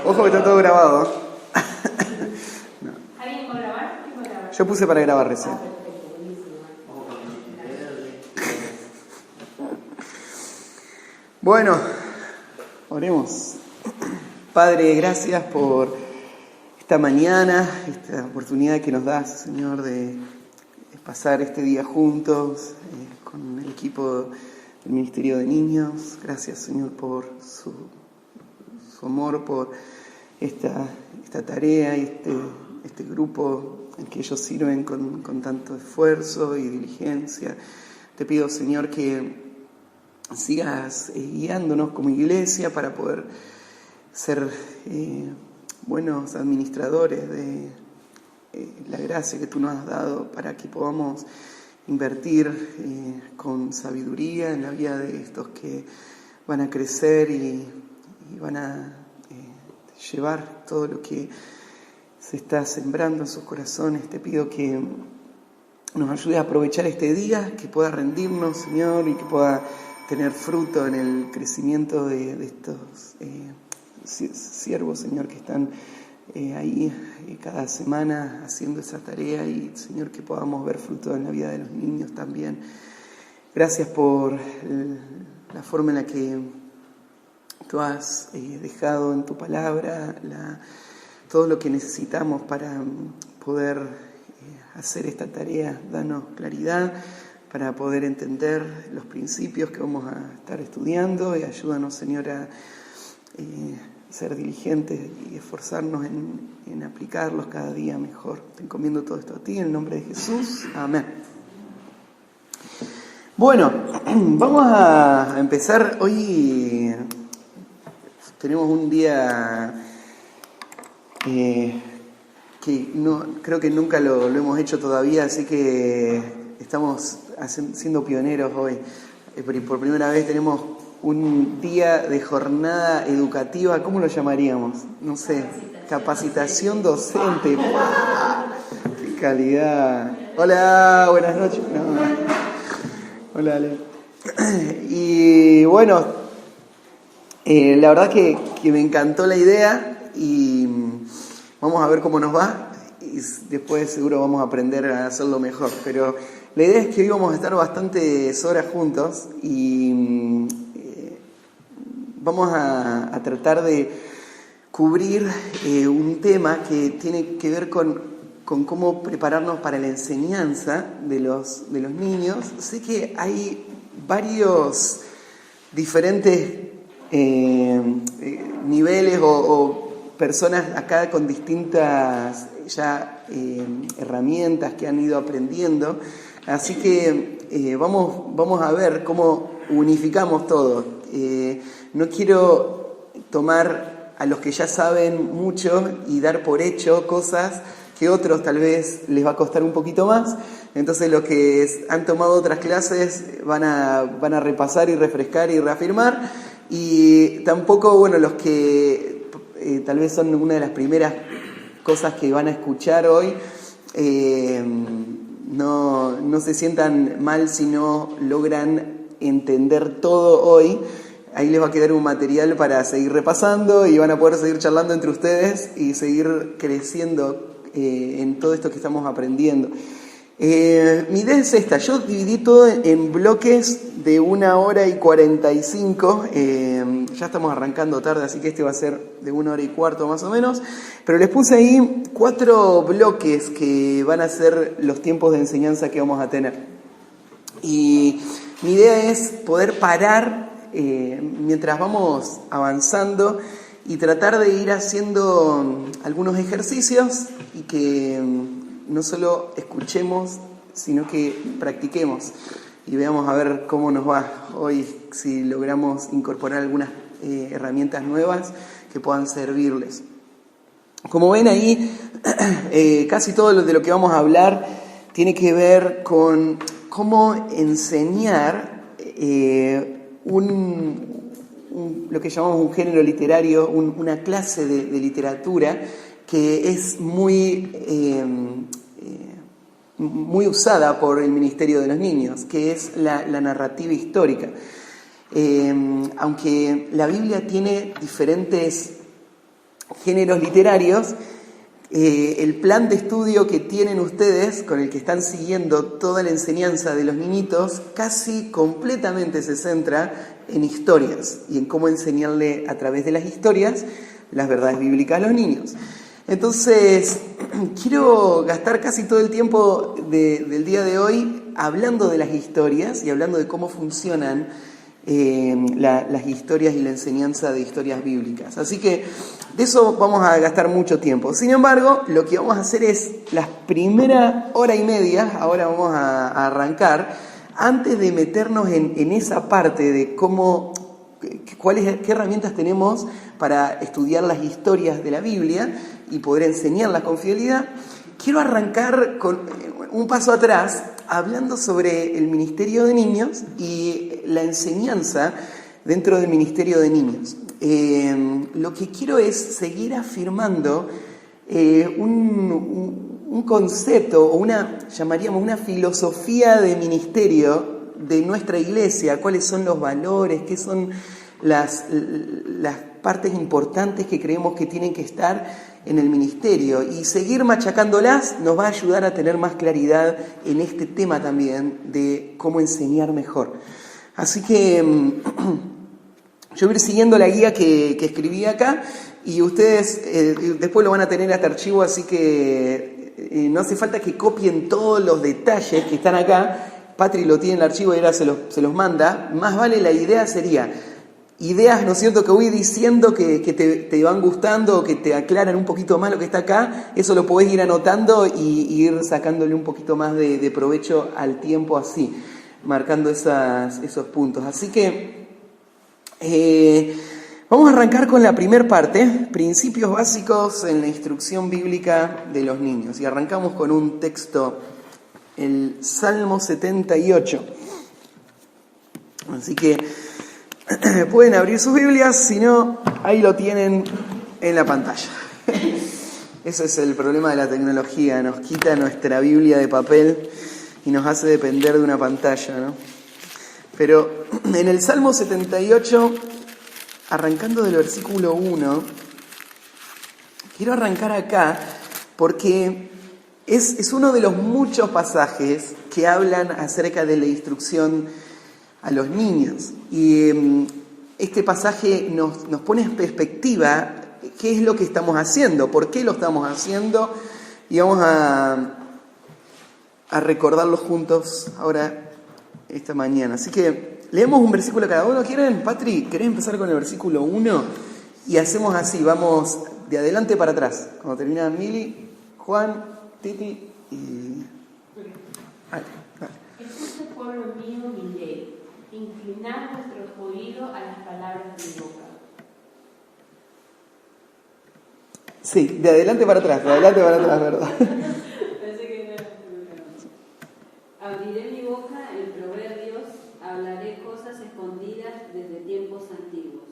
Ojo que está todo grabado. No. ¿Alguien va a grabar? ¿Quién va a grabar? Yo puse para grabar recién. Perfecto, buenísimo. Bueno, oremos. Padre, gracias por esta mañana, esta oportunidad que nos das, Señor, de pasar este día juntos con el equipo del Ministerio de Niños. Gracias, Señor, por su amor, por esta tarea y este grupo en que ellos sirven con tanto esfuerzo y diligencia. Te pido, Señor, que sigas guiándonos como iglesia para poder ser buenos administradores de la gracia que tú nos has dado, para que podamos invertir con sabiduría en la vida de estos que van a crecer y van a llevar todo lo que se está sembrando en sus corazones. Te pido que nos ayudes a aprovechar este día, que pueda rendirnos, Señor, y que pueda tener fruto en el crecimiento de estos siervos, Señor, que están ahí cada semana haciendo esa tarea, y, Señor, que podamos ver fruto en la vida de los niños también. Gracias por la forma en la que tú has dejado en tu palabra todo lo que necesitamos para poder hacer esta tarea. Danos claridad para poder entender los principios que vamos a estar estudiando, y ayúdanos, Señor, a ser diligentes y esforzarnos en aplicarlos cada día mejor. Te encomiendo todo esto a ti, en el nombre de Jesús. Amén. Bueno, vamos a empezar. Hoy tenemos un día que creo que nunca lo hemos hecho todavía, así que estamos siendo pioneros hoy. Por primera vez tenemos un día de jornada educativa. ¿Cómo lo llamaríamos? No sé, capacitación docente. ¡Wow! ¡Qué calidad! Hola, buenas noches. No. Hola, Ale. Y bueno, la verdad que me encantó la idea, y vamos a ver cómo nos va, y después seguro vamos a aprender a hacerlo mejor. Pero la idea es que hoy vamos a estar bastantes horas juntos, y vamos a tratar de cubrir un tema que tiene que ver con cómo prepararnos para la enseñanza de los niños. Sé que hay varios diferentes niveles o personas acá con distintas ya herramientas que han ido aprendiendo, así que vamos a ver cómo unificamos todo. No quiero tomar a los que ya saben mucho y dar por hecho cosas que otros tal vez les va a costar un poquito más. Entonces los que han tomado otras clases van a repasar y refrescar y reafirmar, y tampoco, bueno, los que tal vez son una de las primeras cosas que van a escuchar hoy, no se sientan mal si no logran entender todo hoy. Ahí les va a quedar un material para seguir repasando, y van a poder seguir charlando entre ustedes y seguir creciendo en todo esto que estamos aprendiendo. Mi idea es esta. Yo dividí todo en bloques de 1 hora y 45. Ya estamos arrancando tarde, así que este va a ser de 1 hora y cuarto más o menos. Pero les puse ahí 4 bloques que van a ser los tiempos de enseñanza que vamos a tener. Y mi idea es poder parar mientras vamos avanzando y tratar de ir haciendo algunos ejercicios, y que no solo escuchemos, sino que practiquemos y veamos a ver cómo nos va hoy, si logramos incorporar algunas herramientas nuevas que puedan servirles. Como ven ahí, casi todo de lo que vamos a hablar tiene que ver con cómo enseñar lo que llamamos un género literario, una clase de literatura que es muy usada por el Ministerio de los Niños, que es la narrativa histórica. Aunque la Biblia tiene diferentes géneros literarios, el plan de estudio que tienen ustedes, con el que están siguiendo toda la enseñanza de los niñitos, casi completamente se centra en historias y en cómo enseñarle a través de las historias las verdades bíblicas a los niños. Entonces, quiero gastar casi todo el tiempo del día de hoy hablando de las historias y hablando de cómo funcionan las historias y la enseñanza de historias bíblicas. Así que de eso vamos a gastar mucho tiempo. Sin embargo, lo que vamos a hacer es las primeras hora y media, ahora vamos a arrancar, antes de meternos en esa parte de qué herramientas tenemos para estudiar las historias de la Biblia y poder enseñarlas con fidelidad. Quiero arrancar con un paso atrás, hablando sobre el ministerio de niños y la enseñanza dentro del ministerio de niños. Lo que quiero es seguir afirmando un concepto o llamaríamos una filosofía de ministerio de nuestra iglesia, cuáles son los valores, qué son las partes importantes que creemos que tienen que estar en el ministerio, y seguir machacándolas nos va a ayudar a tener más claridad en este tema también de cómo enseñar mejor. Así que yo voy a ir siguiendo la guía que escribí acá, y ustedes después lo van a tener este archivo, así que no hace falta que copien todos los detalles que están acá. Patri lo tiene en el archivo y ahora se los manda. Más vale, la idea sería ideas, ¿no es cierto?, que voy diciendo que te van gustando o que te aclaran un poquito más lo que está acá. Eso lo podés ir anotando y ir sacándole un poquito más de provecho al tiempo, así, marcando esos puntos. Así que vamos a arrancar con la primera parte, principios básicos en la instrucción bíblica de los niños. Y arrancamos con un texto, el Salmo 78. Así que pueden abrir sus Biblias, si no, ahí lo tienen en la pantalla. Ese es el problema de la tecnología, nos quita nuestra Biblia de papel y nos hace depender de una pantalla, ¿no? Pero en el Salmo 78, arrancando del versículo 1, quiero arrancar acá porque es uno de los muchos pasajes que hablan acerca de la instrucción a los niños. Y este pasaje nos pone en perspectiva qué es lo que estamos haciendo, por qué lo estamos haciendo, y vamos a recordarlo juntos ahora esta mañana. Así que leemos un versículo cada uno. ¿Quieren, Patri? ¿Querés empezar con el versículo 1? Y hacemos así, vamos de adelante para atrás. Cuando termina Mili, Juan, Titi y... Escucha, pueblo mío, mi ley. Inclinad vuestros oídos a las palabras de mi boca. Sí, de adelante para atrás, ¿verdad? Pensé que era. Abriré mi boca en proverbios, hablaré cosas escondidas desde tiempos antiguos,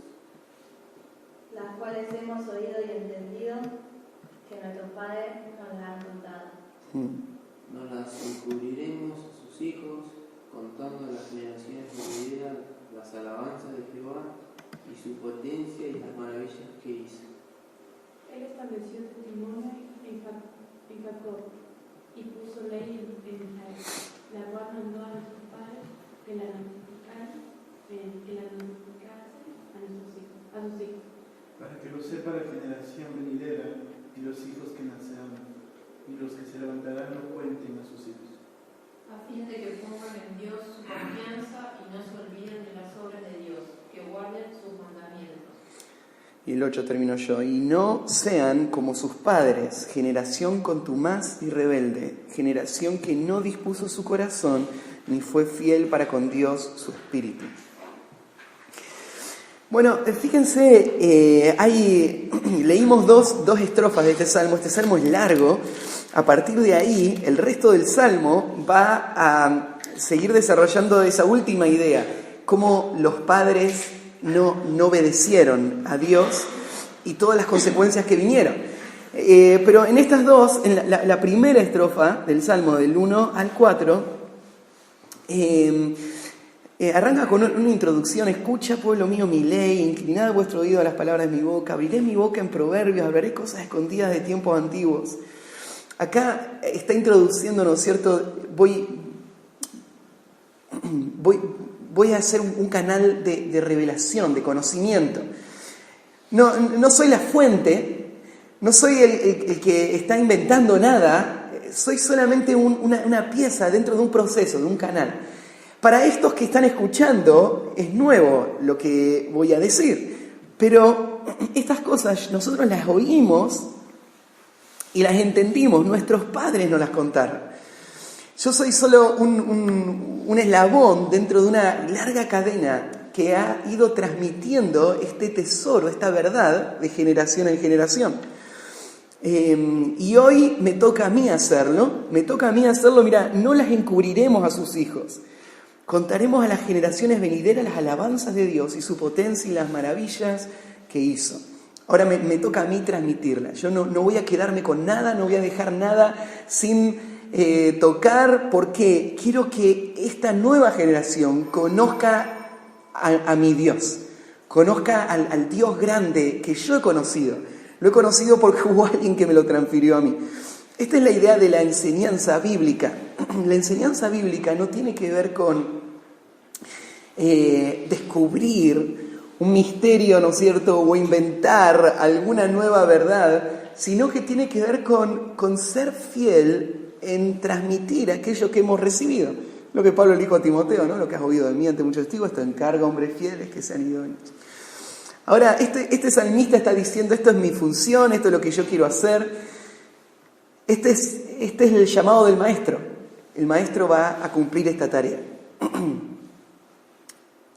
las cuales hemos oído y entendido que nuestros padres nos las han contado. No las encubriremos a sus hijos, contando a las generaciones venideras las alabanzas de Jehová y su potencia y las maravillas que hizo. Él estableció testimonio en Jacob y puso ley en Israel, la cual mandó a nuestros padres que la notificasen a sus hijos. Para que lo sepa la generación venidera y los hijos que nacerán, y los que se levantarán lo cuenten a sus hijos. A fin de que pongan en Dios su confianza y no se olviden de las obras de Dios, que guarden sus mandamientos. Y el 8 termino yo. Y no sean como sus padres, generación contumaz y rebelde, generación que no dispuso su corazón, ni fue fiel para con Dios su espíritu. Bueno, fíjense, leímos dos estrofas de este salmo. Este salmo es largo. A partir de ahí, el resto del salmo va a seguir desarrollando esa última idea, cómo los padres no obedecieron a Dios y todas las consecuencias que vinieron. Pero en estas dos, en la primera estrofa del salmo, del 1 al 4, Arranca con una introducción. Escucha, pueblo mío, mi ley, inclinad vuestro oído a las palabras de mi boca, abriré mi boca en proverbios, hablaré cosas escondidas de tiempos antiguos. Acá está introduciendo, ¿no es cierto? Voy a hacer un canal de revelación, de conocimiento. No soy la fuente, no soy el que está inventando nada, soy solamente una pieza dentro de un proceso, de un canal. Para estos que están escuchando es nuevo lo que voy a decir, pero estas cosas nosotros las oímos y las entendimos, nuestros padres nos las contaron. Yo soy solo un eslabón dentro de una larga cadena que ha ido transmitiendo este tesoro, esta verdad de generación en generación. Y hoy me toca a mí hacerlo, mira, no las encubriremos a sus hijos. Contaremos a las generaciones venideras las alabanzas de Dios y su potencia y las maravillas que hizo. Ahora me toca a mí transmitirla. Yo no voy a quedarme con nada, no voy a dejar nada sin tocar, porque quiero que esta nueva generación conozca a mi Dios, conozca al Dios grande que yo he conocido. Lo he conocido porque hubo alguien que me lo transfirió a mí. Esta es la idea de la enseñanza bíblica. La enseñanza bíblica no tiene que ver con descubrir un misterio, ¿no es cierto?, o inventar alguna nueva verdad, sino que tiene que ver con ser fiel en transmitir aquello que hemos recibido. Lo que Pablo le dijo a Timoteo, ¿no? Lo que has oído de mí ante muchos testigos, esto encarga a hombres fieles que se han ido en. Ahora, este salmista está diciendo, esto es mi función, esto es lo que yo quiero hacer. Este es el llamado del maestro. El maestro va a cumplir esta tarea.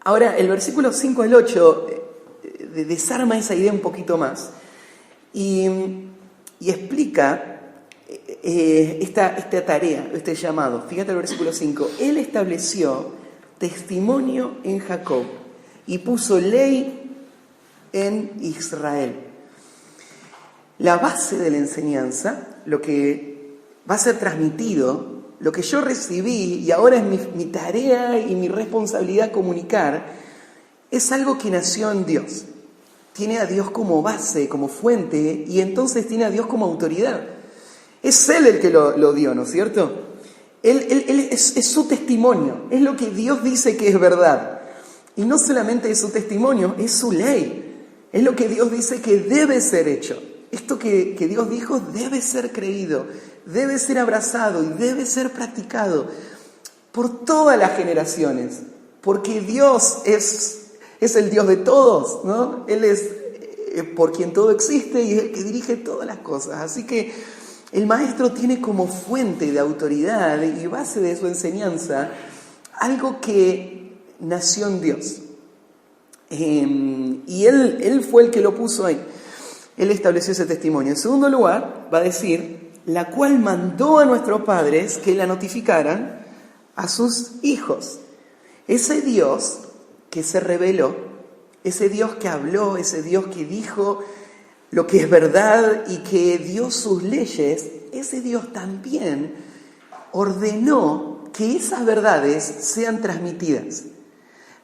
Ahora, el versículo 5 al 8 desarma esa idea un poquito más y explica esta tarea, este llamado. Fíjate el versículo 5. Él estableció testimonio en Jacob y puso ley en Israel. La base de la enseñanza, lo que va a ser transmitido, lo que yo recibí y ahora es mi tarea y mi responsabilidad comunicar, es algo que nació en Dios. Tiene a Dios como base, como fuente, y entonces tiene a Dios como autoridad. Es Él el que lo dio, ¿no es cierto? Él es su testimonio, es lo que Dios dice que es verdad. Y no solamente es su testimonio, es su ley. Es lo que Dios dice que debe ser hecho. Esto que Dios dijo debe ser creído, debe ser abrazado y debe ser practicado por todas las generaciones, porque Dios es el Dios de todos, ¿no? Él es por quien todo existe y es el que dirige todas las cosas. Así que el maestro tiene como fuente de autoridad y base de su enseñanza algo que nació en Dios. Y él fue el que lo puso ahí. Él estableció ese testimonio. En segundo lugar, va a decir, la cual mandó a nuestros padres que la notificaran a sus hijos. Ese Dios que se reveló, ese Dios que habló, ese Dios que dijo lo que es verdad y que dio sus leyes, ese Dios también ordenó que esas verdades sean transmitidas.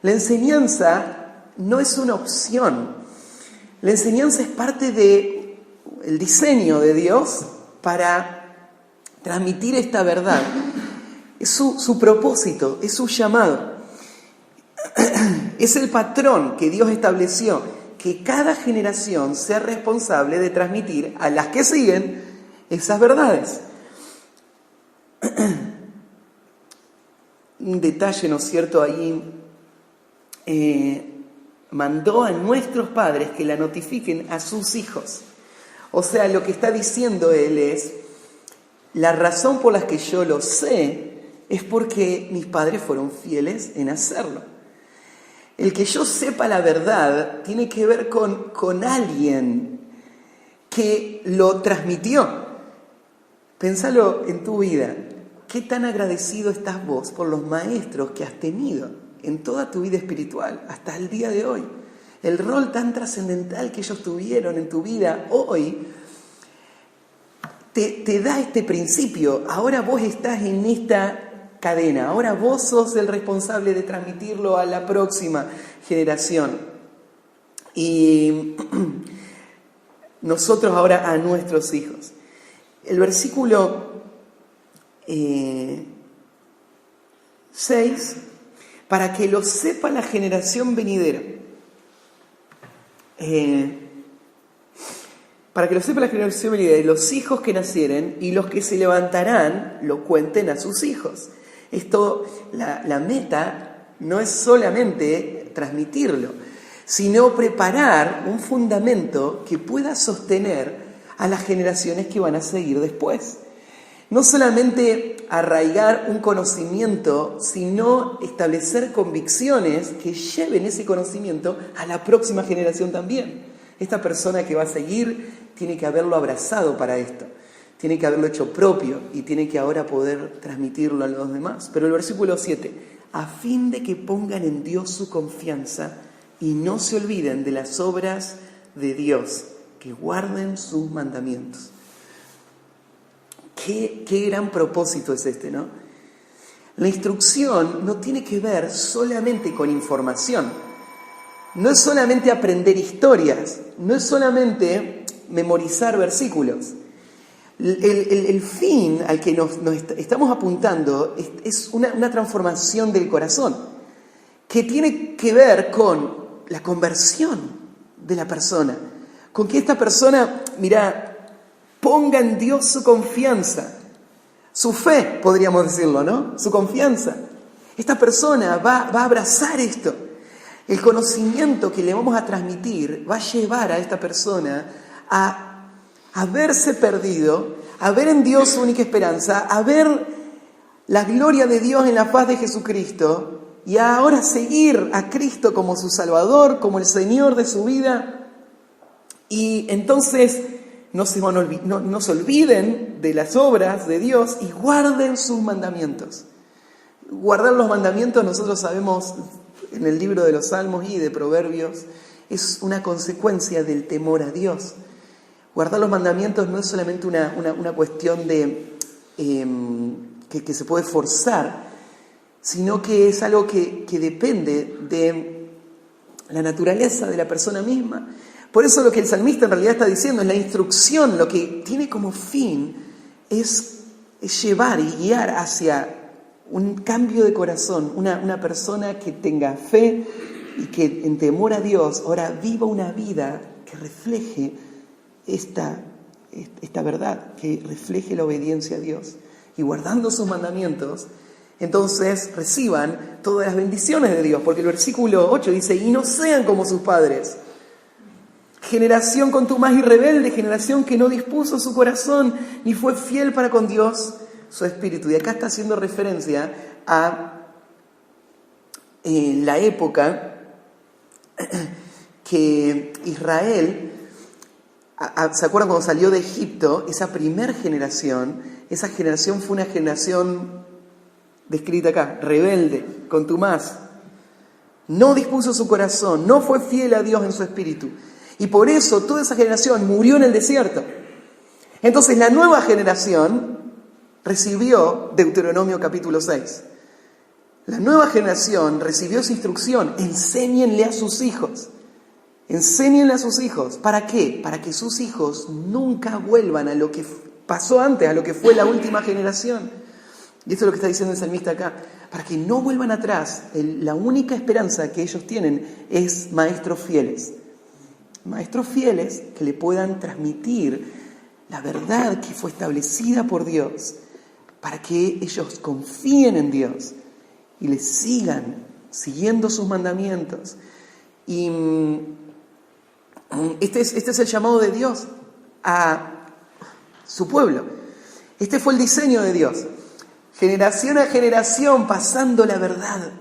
La enseñanza no es una opción. La enseñanza es parte del diseño de Dios para transmitir esta verdad. Es su propósito, es su llamado. Es el patrón que Dios estableció, que cada generación sea responsable de transmitir a las que siguen esas verdades. Un detalle, ¿no es cierto?, ahí mandó a nuestros padres que la notifiquen a sus hijos. O sea, lo que está diciendo él es, la razón por la que yo lo sé es porque mis padres fueron fieles en hacerlo. El que yo sepa la verdad tiene que ver con alguien que lo transmitió. Pensalo en tu vida. ¿Qué tan agradecido estás vos por los maestros que has tenido en toda tu vida espiritual, hasta el día de hoy? El rol tan trascendental que ellos tuvieron en tu vida hoy te da este principio. Ahora vos estás en esta cadena. Ahora vos sos el responsable de transmitirlo a la próxima generación. Y nosotros ahora a nuestros hijos. El versículo 6, para que lo sepa la generación venidera. Para que lo sepa la generación venidera, y los hijos que nacieren y los que se levantarán lo cuenten a sus hijos. Esto, la meta no es solamente transmitirlo, sino preparar un fundamento que pueda sostener a las generaciones que van a seguir después. No solamente arraigar un conocimiento, sino establecer convicciones que lleven ese conocimiento a la próxima generación también. Esta persona que va a seguir tiene que haberlo abrazado para esto, tiene que haberlo hecho propio y tiene que ahora poder transmitirlo a los demás. Pero el versículo 7, a fin de que pongan en Dios su confianza y no se olviden de las obras de Dios, que guarden sus mandamientos. Qué gran propósito es este, ¿no? La instrucción no tiene que ver solamente con información. No es solamente aprender historias, no es solamente memorizar versículos. El fin al que nos estamos apuntando es una transformación del corazón, que tiene que ver con la conversión de la persona, con que esta persona, ponga en Dios su confianza, su fe, podríamos decirlo, ¿no? Su confianza. Esta persona va a abrazar esto. El conocimiento que le vamos a transmitir va a llevar a esta persona a verse perdido, a ver en Dios su única esperanza, a ver la gloria de Dios en la faz de Jesucristo y a ahora seguir a Cristo como su Salvador, como el Señor de su vida. Y entonces no se olviden de las obras de Dios y guarden sus mandamientos. Guardar los mandamientos, nosotros sabemos en el libro de los Salmos y de Proverbios, es una consecuencia del temor a Dios. Guardar los mandamientos no es solamente una cuestión de que se puede forzar, sino que es algo que depende de la naturaleza de la persona misma. Por eso lo que el salmista en realidad está diciendo es la instrucción, lo que tiene como fin es llevar y guiar hacia un cambio de corazón, una persona que tenga fe y que en temor a Dios ahora viva una vida que refleje esta verdad, que refleje la obediencia a Dios. Y guardando sus mandamientos, entonces reciban todas las bendiciones de Dios, porque el versículo 8 dice, y no sean como sus padres, generación contumaz y rebelde, generación que no dispuso su corazón ni fue fiel para con Dios su espíritu. Y acá está haciendo referencia a la época que Israel, ¿se acuerdan cuando salió de Egipto? Esa generación fue una generación descrita acá, rebelde, contumaz, no dispuso su corazón, no fue fiel a Dios en su espíritu. Y por eso toda esa generación murió en el desierto. Entonces la nueva generación recibió Deuteronomio capítulo 6. La nueva generación recibió esa instrucción. Enséñenle a sus hijos. Enséñenle a sus hijos. ¿Para qué? Para que sus hijos nunca vuelvan a lo que pasó antes, a lo que fue la última generación. Y esto es lo que está diciendo el salmista acá. Para que no vuelvan atrás. La única esperanza que ellos tienen es maestros fieles. Maestros fieles que le puedan transmitir la verdad que fue establecida por Dios, para que ellos confíen en Dios y le sigan siguiendo sus mandamientos. Y este es el llamado de Dios a su pueblo. Este fue el diseño de Dios. Generación a generación, pasando la verdad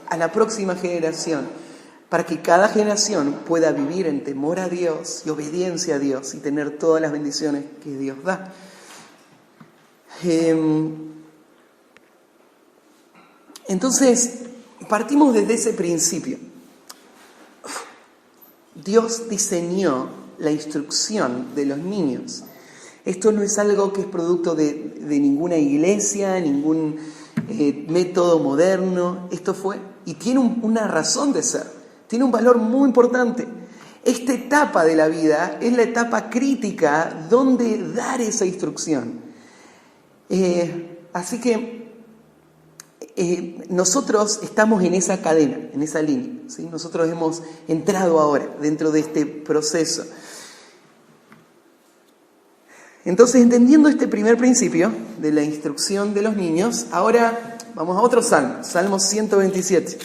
a la próxima generación, para que cada generación pueda vivir en temor a Dios y obediencia a Dios y tener todas las bendiciones que Dios da. Entonces, partimos desde ese principio. Dios diseñó la instrucción de los niños. Esto no es algo que es producto de ninguna iglesia, ningún método moderno. Esto fue, y tiene una razón de ser, tiene un valor muy importante. Esta etapa de la vida es la etapa crítica donde dar esa instrucción. Así que nosotros estamos en esa cadena, en esa línea, ¿sí? Nosotros hemos entrado ahora dentro de este proceso. Entonces, entendiendo este primer principio de la instrucción de los niños, ahora vamos a otro salmo, Salmo 127.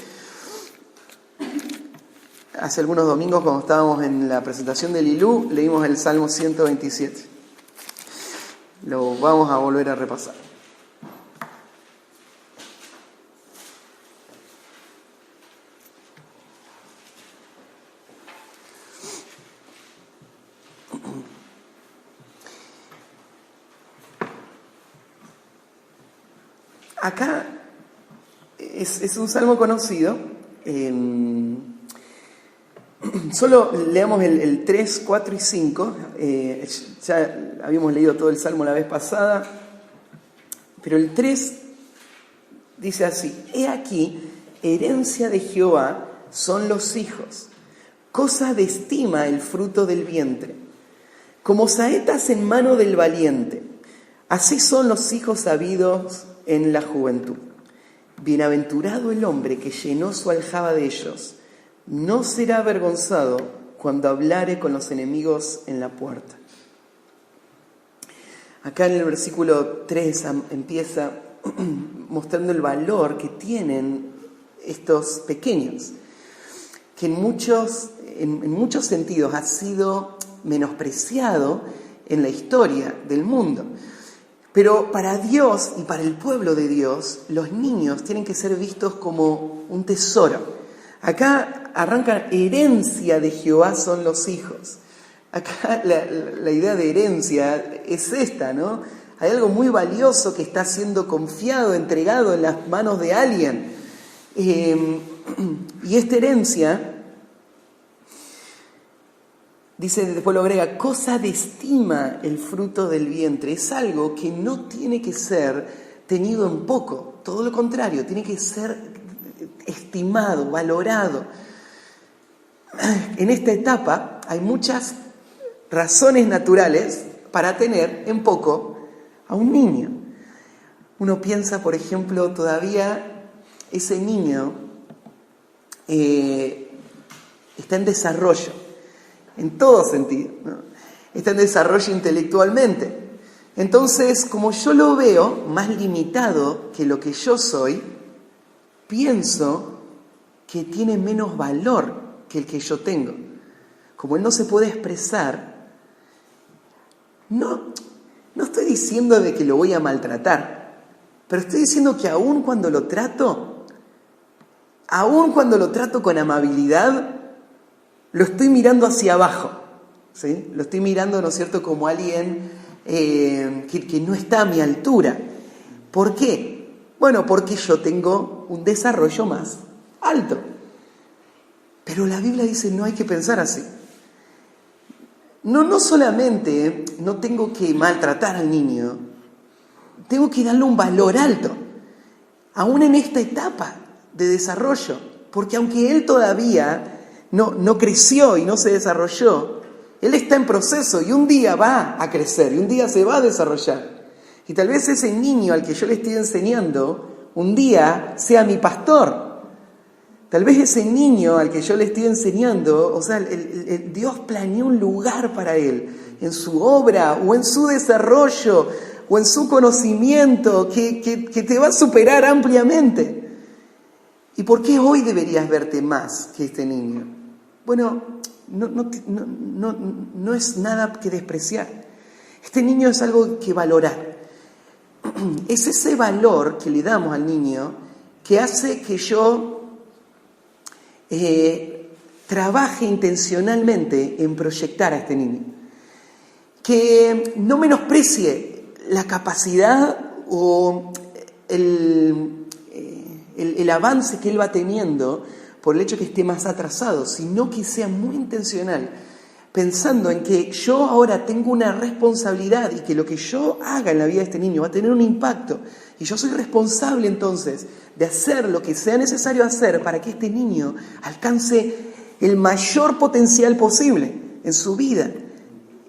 Hace algunos domingos, cuando estábamos en la presentación del Ilú, leímos el Salmo 127. Lo vamos a volver a repasar. Acá es un salmo conocido. Solo leamos el 3, 4 y 5. Ya habíamos leído todo el salmo la vez pasada. Pero el 3 dice así: He aquí, herencia de Jehová son los hijos, cosa de estima el fruto del vientre. Como saetas en mano del valiente, así son los hijos habidos en la juventud. Bienaventurado el hombre que llenó su aljaba de ellos. No será avergonzado cuando hablare con los enemigos en la puerta. Acá en el versículo 3 empieza mostrando el valor que tienen estos pequeños, que en muchos sentidos ha sido menospreciado en la historia del mundo. Pero para Dios y para el pueblo de Dios, los niños tienen que ser vistos como un tesoro. Acá arranca: herencia de Jehová son los hijos. Acá la idea de herencia es esta, ¿no? Hay algo muy valioso que está siendo confiado, entregado en las manos de alguien. Y esta herencia, dice, después lo agrega, cosa de estima el fruto del vientre. Es algo que no tiene que ser tenido en poco, todo lo contrario, tiene que ser estimado, valorado. En esta etapa hay muchas razones naturales para tener en poco a un niño. Uno piensa, por ejemplo, todavía ese niño está en desarrollo, en todo sentido, ¿no? Está en desarrollo intelectualmente. Entonces, como yo lo veo más limitado que lo que yo soy, pienso que tiene menos valor que el que yo tengo. Como él no se puede expresar, no estoy diciendo de que lo voy a maltratar, pero estoy diciendo que aun cuando lo trato con amabilidad, lo estoy mirando hacia abajo, ¿sí? Lo estoy mirando, ¿no es cierto?, como alguien que no está a mi altura. ¿Por qué? Bueno, porque yo tengo un desarrollo más alto. Pero la Biblia dice, no hay que pensar así. No solamente no tengo que maltratar al niño, tengo que darle un valor alto, aún en esta etapa de desarrollo. Porque aunque él todavía no creció y no se desarrolló, él está en proceso y un día va a crecer y un día se va a desarrollar. Y tal vez ese niño al que yo le estoy enseñando, un día sea mi pastor. Tal vez ese niño al que yo le estoy enseñando, o sea, Dios planeó un lugar para él, en su obra, o en su desarrollo, o en su conocimiento, que te va a superar ampliamente. ¿Y por qué hoy deberías verte más que este niño? Bueno, no es nada que despreciar. Este niño es algo que valorar. Es ese valor que le damos al niño que hace que yo trabaje intencionalmente en proyectar a este niño. Que no menosprecie la capacidad o el avance que él va teniendo por el hecho que esté más atrasado, sino que sea muy intencional. pensando en que yo ahora tengo una responsabilidad y que lo que yo haga en la vida de este niño va a tener un impacto. Y yo soy responsable entonces de hacer lo que sea necesario hacer para que este niño alcance el mayor potencial posible en su vida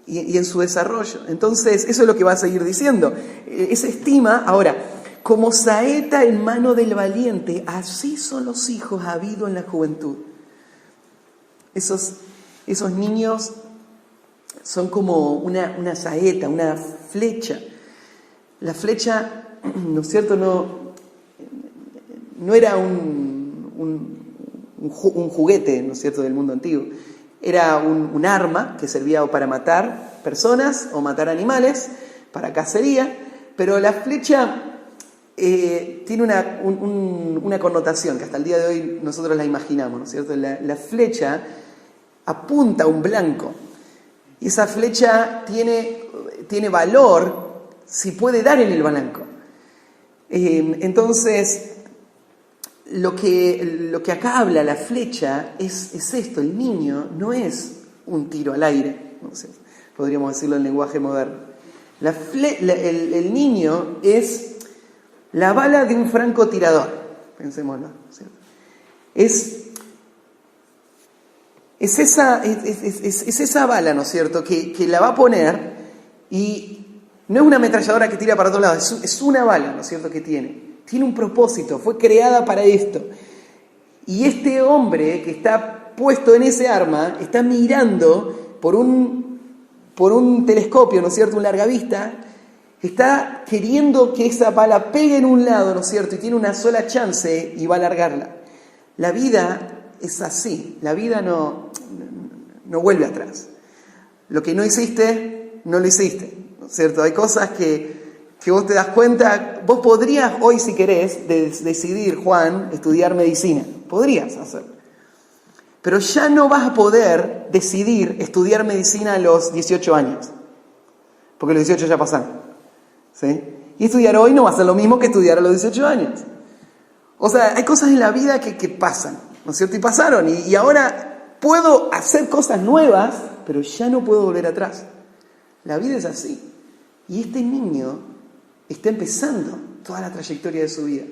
y en su desarrollo. Entonces, eso es lo que va a seguir diciendo. Esa estima, ahora, como saeta en mano del valiente, así son los hijos habido en la juventud. Esos niños son como una saeta, una flecha. La flecha, ¿no es cierto?, no era un juguete, ¿no es cierto?, del mundo antiguo. Era un arma que servía para matar personas o matar animales, para cacería, pero la flecha tiene una connotación que hasta el día de hoy nosotros la imaginamos, ¿no es cierto? La flecha apunta a un blanco y esa flecha tiene valor si puede dar en el blanco. Entonces, lo que acá habla la flecha es esto: el niño no es un tiro al aire, ¿no? Podríamos decirlo en lenguaje moderno. El niño es la bala de un francotirador, pensémoslo, ¿cierto? Es esa bala, ¿no es cierto?, que la va a poner, y no es una ametralladora que tira para todos lados, es una bala, ¿no es cierto?, que tiene un propósito, fue creada para esto. Y este hombre que está puesto en ese arma está mirando por un telescopio, ¿no es cierto?, un largavista, está queriendo que esa bala pegue en un lado, ¿no es cierto?, y tiene una sola chance y va a largarla. La vida es así, la vida no vuelve atrás. Lo que no hiciste, no lo hiciste, ¿no es cierto? Hay cosas que vos te das cuenta. Vos podrías hoy, si querés, decidir, Juan, estudiar medicina. Podrías hacerlo. Pero ya no vas a poder decidir estudiar medicina a los 18 años. Porque los 18 ya pasaron. ¿Sí? Y estudiar hoy no va a ser lo mismo que estudiar a los 18 años. O sea, hay cosas en la vida que pasan, ¿no es cierto? Y pasaron. Y ahora puedo hacer cosas nuevas, pero ya no puedo volver atrás. La vida es así. Y este niño está empezando toda la trayectoria de su vida.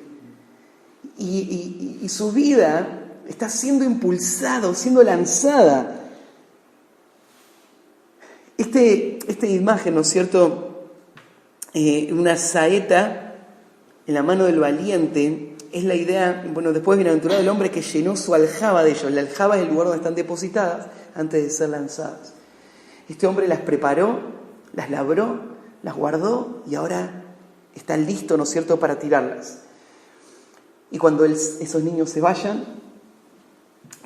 Y su vida está siendo impulsada, siendo lanzada. Esta imagen, ¿no es cierto?, una saeta en la mano del valiente, es la idea, bueno, después bienaventurado el hombre que llenó su aljaba de ellos. La aljaba es el lugar donde están depositadas antes de ser lanzadas. Este hombre las preparó, las labró, las guardó y ahora está listo, ¿no es cierto?, para tirarlas. Y cuando esos niños se vayan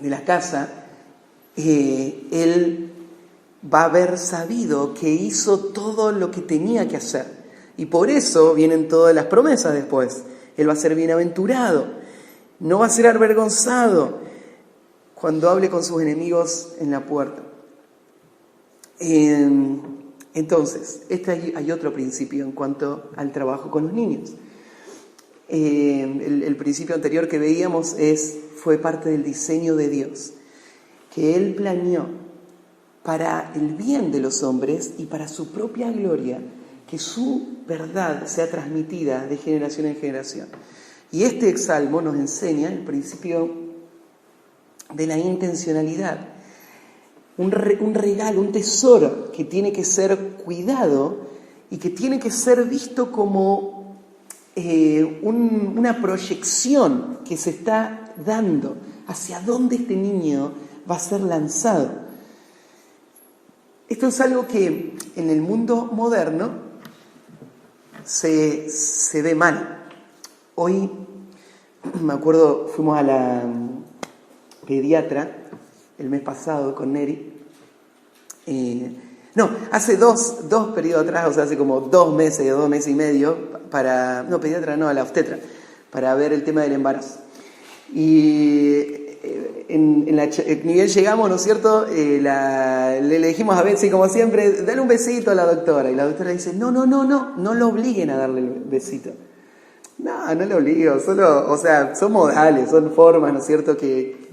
de la casa, él va a haber sabido que hizo todo lo que tenía que hacer. Y por eso vienen todas las promesas después. Él va a ser bienaventurado, no va a ser avergonzado cuando hable con sus enemigos en la puerta. Entonces, hay otro principio en cuanto al trabajo con los niños. El principio anterior que veíamos fue parte del diseño de Dios, que Él planeó para el bien de los hombres y para su propia gloria, que su verdad sea transmitida de generación en generación. Y este salmo nos enseña el principio de la intencionalidad. Un regalo, un tesoro que tiene que ser cuidado y que tiene que ser visto como una proyección que se está dando hacia dónde este niño va a ser lanzado. Esto es algo que en el mundo moderno se ve mal. Hoy, me acuerdo, fuimos a la pediatra el mes pasado con Neri. Hace dos periodos atrás, o sea, hace como 2 meses o 2 meses y medio, a la obstetra, para ver el tema del embarazo. Y ni bien llegamos, ¿no es cierto?, le dijimos a Betsy, como siempre, dale un besito a la doctora. Y la doctora dice, no lo obliguen a darle el besito. No lo obligo, solo, o sea, son modales, son formas, ¿no es cierto?, que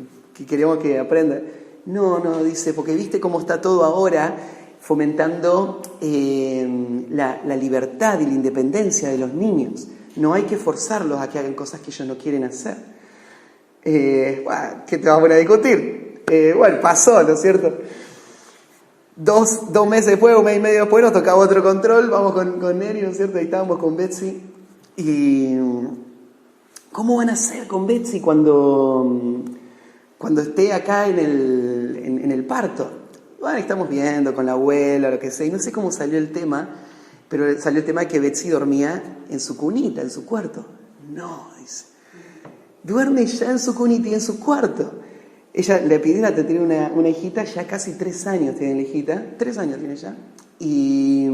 queremos que aprenda. No, dice, porque viste cómo está todo ahora fomentando la libertad y la independencia de los niños. No hay que forzarlos a que hagan cosas que ellos no quieren hacer. ¿Qué te vas a poner a discutir? Bueno, pasó, ¿no es cierto? Dos meses después, un mes y medio después, nos tocaba otro control, vamos con Neri, ¿no es cierto? Ahí estábamos con Betsy. Y ¿cómo van a hacer con Betsy cuando esté acá en el parto? Bueno, estamos viendo con la abuela, lo que sea, y no sé cómo salió el tema, pero salió el tema de que Betsy dormía en su cunita, en su cuarto. No, dice, duerme ya en su cunita y en su cuarto. Ella le pidió a tener una hijita, ya casi 3 años tiene la hijita, 3 años tiene ya, y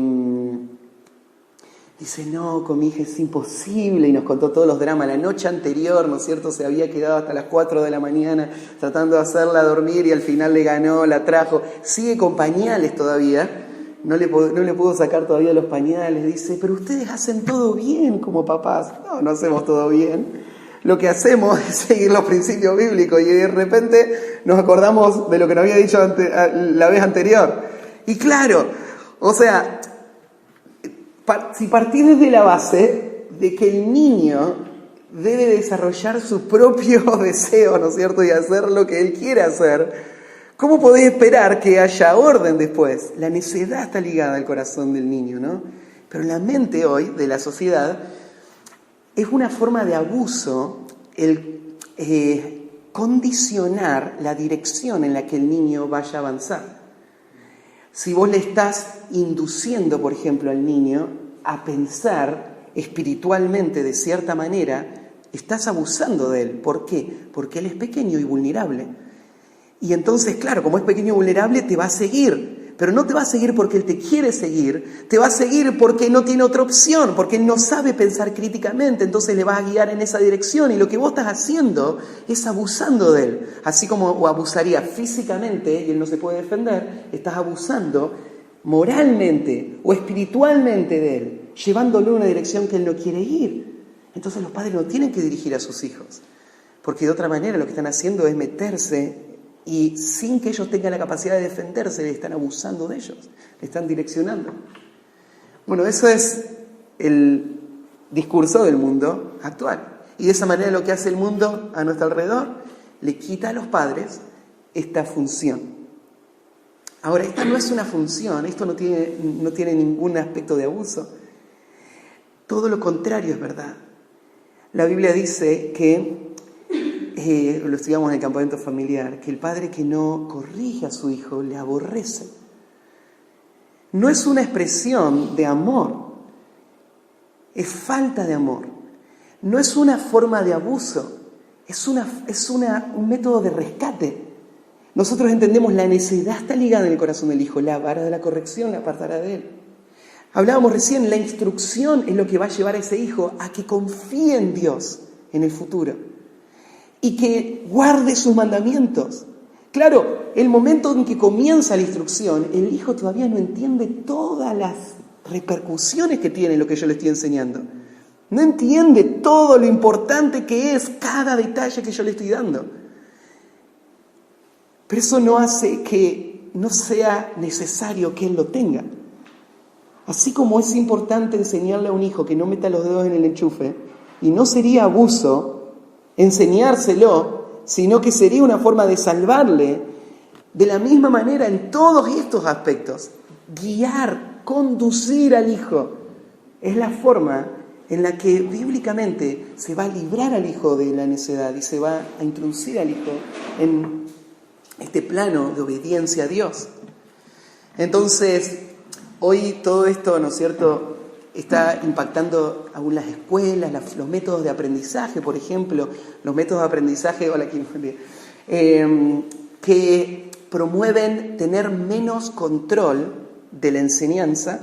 dice, no, con mi hija es imposible, y nos contó todos los dramas. La noche anterior, ¿no es cierto?, se había quedado hasta las 4 de la mañana tratando de hacerla dormir y al final le ganó, la trajo, sigue con pañales todavía, no le pudo sacar todavía los pañales. Dice, pero ustedes hacen todo bien como papás. No hacemos todo bien. Lo que hacemos es seguir los principios bíblicos y de repente nos acordamos de lo que nos había dicho la vez anterior. Y claro, o sea, si partís desde la base de que el niño debe desarrollar su propio deseo, ¿no es cierto?, y hacer lo que él quiere hacer, ¿cómo podés esperar que haya orden después? La necedad está ligada al corazón del niño, ¿no? Pero la mente hoy de la sociedad es una forma de abuso el condicionar la dirección en la que el niño vaya a avanzar. Si vos le estás induciendo, por ejemplo, al niño a pensar espiritualmente de cierta manera, estás abusando de él. ¿Por qué? Porque él es pequeño y vulnerable. Y entonces, claro, como es pequeño y vulnerable, te va a seguir. Pero no te va a seguir porque él te quiere seguir, te va a seguir porque no tiene otra opción, porque él no sabe pensar críticamente, entonces le va a guiar en esa dirección. Y lo que vos estás haciendo es abusando de él. Así como abusaría físicamente y él no se puede defender, estás abusando moralmente o espiritualmente de él, llevándolo en una dirección que él no quiere ir. Entonces los padres no tienen que dirigir a sus hijos, porque de otra manera lo que están haciendo es meterse y sin que ellos tengan la capacidad de defenderse, le están abusando de ellos, le están direccionando. Bueno, eso es el discurso del mundo actual. Y de esa manera lo que hace el mundo a nuestro alrededor, le quita a los padres esta función. Ahora, esta no es una función, esto no tiene ningún aspecto de abuso. Todo lo contrario es verdad. La Biblia dice que lo estudiamos en el campamento familiar, que el padre que no corrige a su hijo le aborrece. No es una expresión de amor, es falta de amor. No es una forma de abuso, es un método de rescate. Nosotros entendemos la necesidad está ligada en el corazón del hijo, la vara de la corrección la apartará de él. Hablábamos recién, la instrucción es lo que va a llevar a ese hijo a que confíe en Dios en el futuro y que guarde sus mandamientos. Claro, el momento en que comienza la instrucción, el hijo todavía no entiende todas las repercusiones que tiene lo que yo le estoy enseñando. No entiende todo lo importante que es cada detalle que yo le estoy dando. Pero eso no hace que no sea necesario que él lo tenga. Así como es importante enseñarle a un hijo que no meta los dedos en el enchufe, y no sería abuso enseñárselo, sino que sería una forma de salvarle, de la misma manera en todos estos aspectos. Guiar, conducir al hijo, es la forma en la que bíblicamente se va a librar al hijo de la necedad y se va a introducir al hijo en este plano de obediencia a Dios. Entonces, hoy todo esto, ¿no es cierto?, está impactando aún las escuelas, los métodos de aprendizaje, por ejemplo, los métodos de aprendizaje que promueven tener menos control de la enseñanza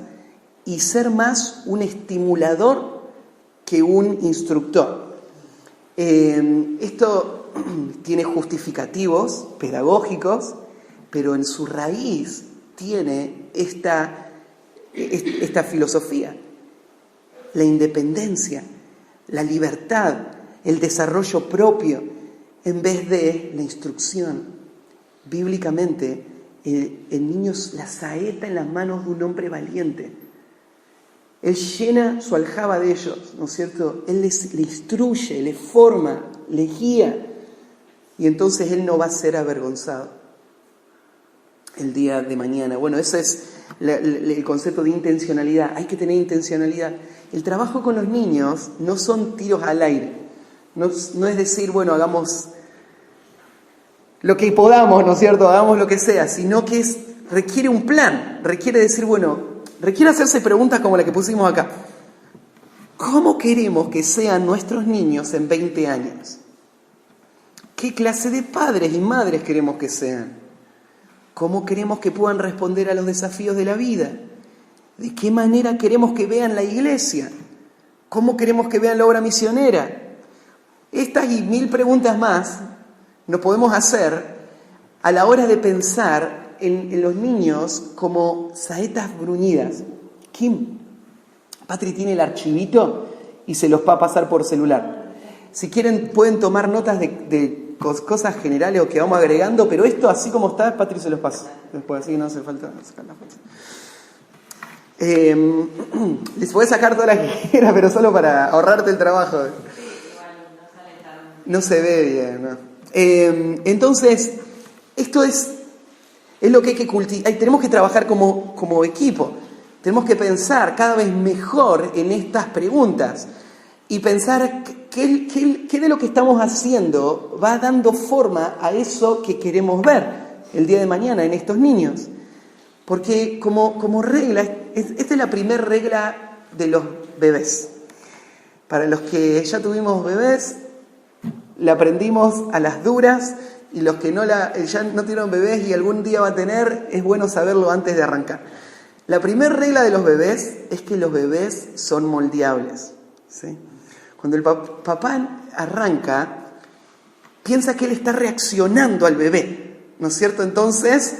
y ser más un estimulador que un instructor. Esto tiene justificativos pedagógicos, pero en su raíz tiene esta filosofía. La independencia, la libertad, el desarrollo propio, en vez de la instrucción. bíblicamente, el niño es la saeta en las manos de un hombre valiente. Él llena su aljaba de ellos, ¿no es cierto? Él les instruye, les forma, les guía. Y entonces él no va a ser avergonzado el día de mañana. Bueno, ese es el concepto de intencionalidad. Hay que tener intencionalidad. El trabajo con los niños no son tiros al aire. No es decir, bueno, hagamos lo que podamos, ¿no es cierto? Hagamos lo que sea, sino que requiere un plan. Requiere decir, bueno, requiere hacerse preguntas como la que pusimos acá. ¿Cómo queremos que sean nuestros niños en 20 años? ¿Qué clase de padres y madres queremos que sean? ¿Cómo queremos que puedan responder a los desafíos de la vida? ¿De qué manera queremos que vean la iglesia? ¿Cómo queremos que vean la obra misionera? Estas y 1000 preguntas más nos podemos hacer a la hora de pensar en los niños como saetas bruñidas. Kim, Patri tiene el archivito y se los va a pasar por celular. Si quieren pueden tomar notas de cosas generales o que vamos agregando, pero esto así como está, Patri se los pasa. Después así no hace falta sacar la foto. Les puedes sacar todas las que quieras, pero solo para ahorrarte el trabajo. No se ve bien, ¿no? Entonces, esto es lo que hay que cultivar. Tenemos que trabajar como equipo. Tenemos que pensar cada vez mejor en estas preguntas y pensar qué de lo que estamos haciendo va dando forma a eso que queremos ver el día de mañana en estos niños. Porque como regla, esta es la primera regla de los bebés. Para los que ya tuvimos bebés, la aprendimos a las duras, y los que ya no tuvieron bebés y algún día va a tener, es bueno saberlo antes de arrancar. La primera regla de los bebés es que los bebés son moldeables, ¿sí? Cuando el papá arranca, piensa que él está reaccionando al bebé, ¿no es cierto? Entonces,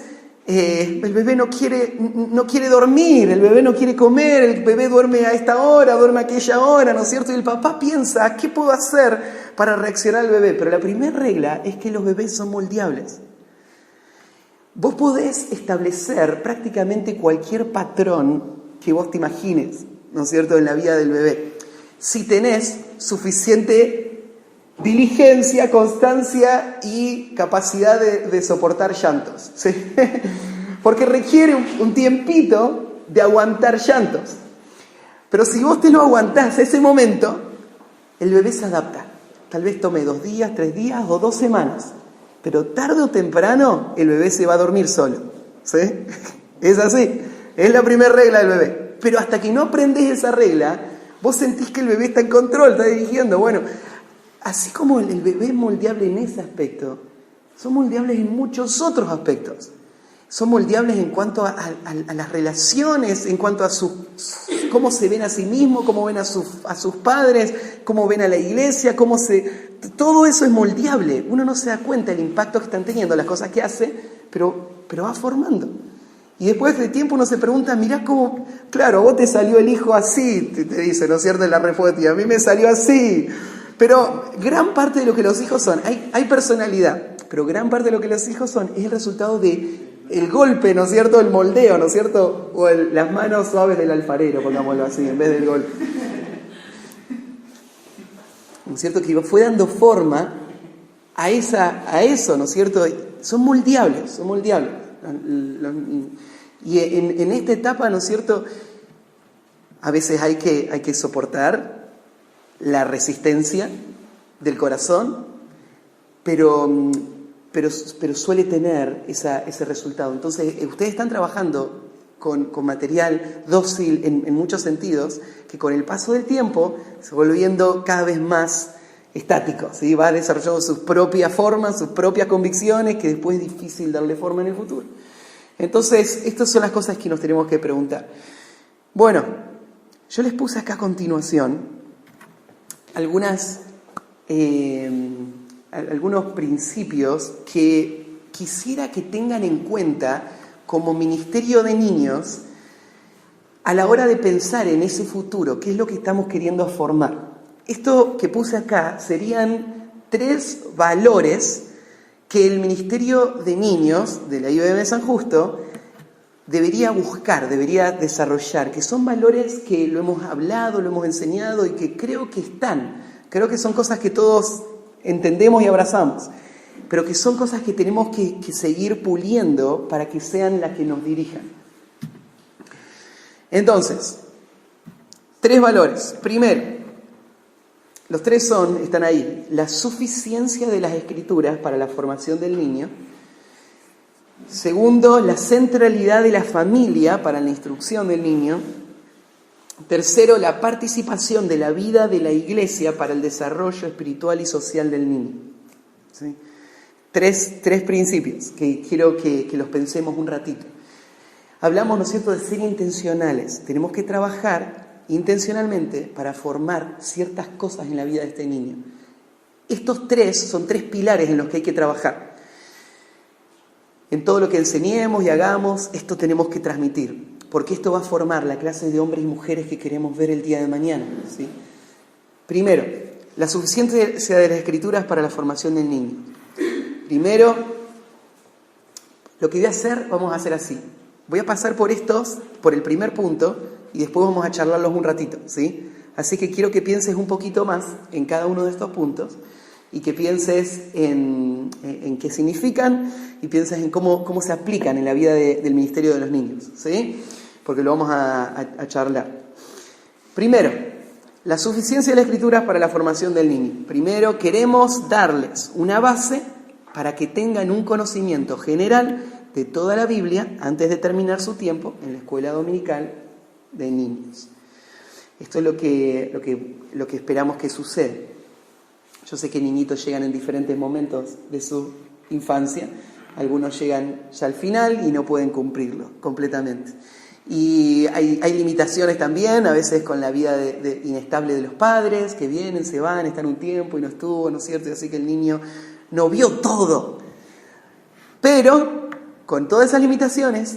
el bebé no quiere dormir, el bebé no quiere comer, el bebé duerme a esta hora, duerme a aquella hora, ¿no es cierto? Y el papá piensa, ¿qué puedo hacer para reaccionar al bebé? Pero la primera regla es que los bebés son moldeables. Vos podés establecer prácticamente cualquier patrón que vos te imagines, ¿no es cierto?, en la vida del bebé. Si tenés suficiente diligencia, constancia y capacidad de soportar llantos, ¿sí? Porque requiere un tiempito de aguantar llantos. Pero si vos te lo aguantás ese momento, el bebé se adapta. Tal vez tome 2 días, 3 días o 2 semanas. Pero tarde o temprano el bebé se va a dormir solo, ¿sí? Es así. Es la primera regla del bebé. Pero hasta que no aprendes esa regla, vos sentís que el bebé está en control, está dirigiendo. Bueno, así como el bebé es moldeable en ese aspecto, son moldeables en muchos otros aspectos. Son moldeables en cuanto a las relaciones, en cuanto a cómo se ven a sí mismos, cómo ven a sus padres, cómo ven a la iglesia, todo eso es moldeable. Uno no se da cuenta del impacto que están teniendo las cosas que hace, pero va formando. Y después de tiempo uno se pregunta, mirá cómo, claro, a vos te salió el hijo así, te dice, ¿no es cierto?, en la respuesta, y a mí me salió así. Pero gran parte de lo que los hijos son, hay personalidad, pero gran parte de lo que los hijos son es el resultado de el golpe, ¿no es cierto?, el moldeo, ¿no es cierto?, o las manos suaves del alfarero, pongámoslo así, en vez del golpe. ¿No es cierto?, que fue dando forma a eso, ¿no es cierto? Son moldeables. Y en esta etapa, ¿no es cierto?, a veces hay que soportar la resistencia del corazón, pero suele tener ese resultado. Entonces, ustedes están trabajando con material dócil en muchos sentidos, que con el paso del tiempo se va volviendo cada vez más estático, ¿sí? Va desarrollando sus propias formas, sus propias convicciones, que después es difícil darle forma en el futuro. Entonces, estas son las cosas que nos tenemos que preguntar. Bueno, yo les puse acá a continuación algunos principios que quisiera que tengan en cuenta como ministerio de niños a la hora de pensar en ese futuro, qué es lo que estamos queriendo formar. Esto que puse acá serían 3 valores que el Ministerio de Niños de la IBM de San Justo debería buscar, debería desarrollar, que son valores que lo hemos hablado, lo hemos enseñado y que creo que son cosas que todos entendemos y abrazamos, pero que son cosas que tenemos que seguir puliendo para que sean las que nos dirijan. Entonces, 3 valores. Primero, los 3 están ahí: la suficiencia de las Escrituras para la formación del niño. Segundo, la centralidad de la familia para la instrucción del niño. Tercero, la participación de la vida de la iglesia para el desarrollo espiritual y social del niño. ¿Sí? Tres principios que quiero que los pensemos un ratito. Hablamos, ¿no es cierto?, de ser intencionales. Tenemos que trabajar intencionalmente para formar ciertas cosas en la vida de este niño. Estos 3 son 3 pilares en los que hay que trabajar. En todo lo que enseñemos y hagamos, esto tenemos que transmitir, porque esto va a formar la clase de hombres y mujeres que queremos ver el día de mañana, ¿sí? Primero, la suficiencia de las Escrituras para la formación del niño. Primero, lo que voy a hacer, vamos a hacer así. Voy a pasar por el primer punto, y después vamos a charlarlos un ratito, ¿sí? Así que quiero que pienses un poquito más en cada uno de estos puntos, y que pienses en qué significan, y pienses en cómo se aplican en la vida del ministerio de los niños, ¿sí? Porque lo vamos a charlar. Primero, la suficiencia de la Escritura para la formación del niño. Primero, queremos darles una base para que tengan un conocimiento general de toda la Biblia antes de terminar su tiempo en la escuela dominical de niños. Esto es lo que esperamos que suceda. Yo sé que niñitos llegan en diferentes momentos de su infancia. Algunos llegan ya al final y no pueden cumplirlo completamente. Y hay limitaciones también, a veces con la vida inestable de los padres, que vienen, se van, están un tiempo y no estuvo, ¿no es cierto? Y así que el niño no vio todo. Pero con todas esas limitaciones,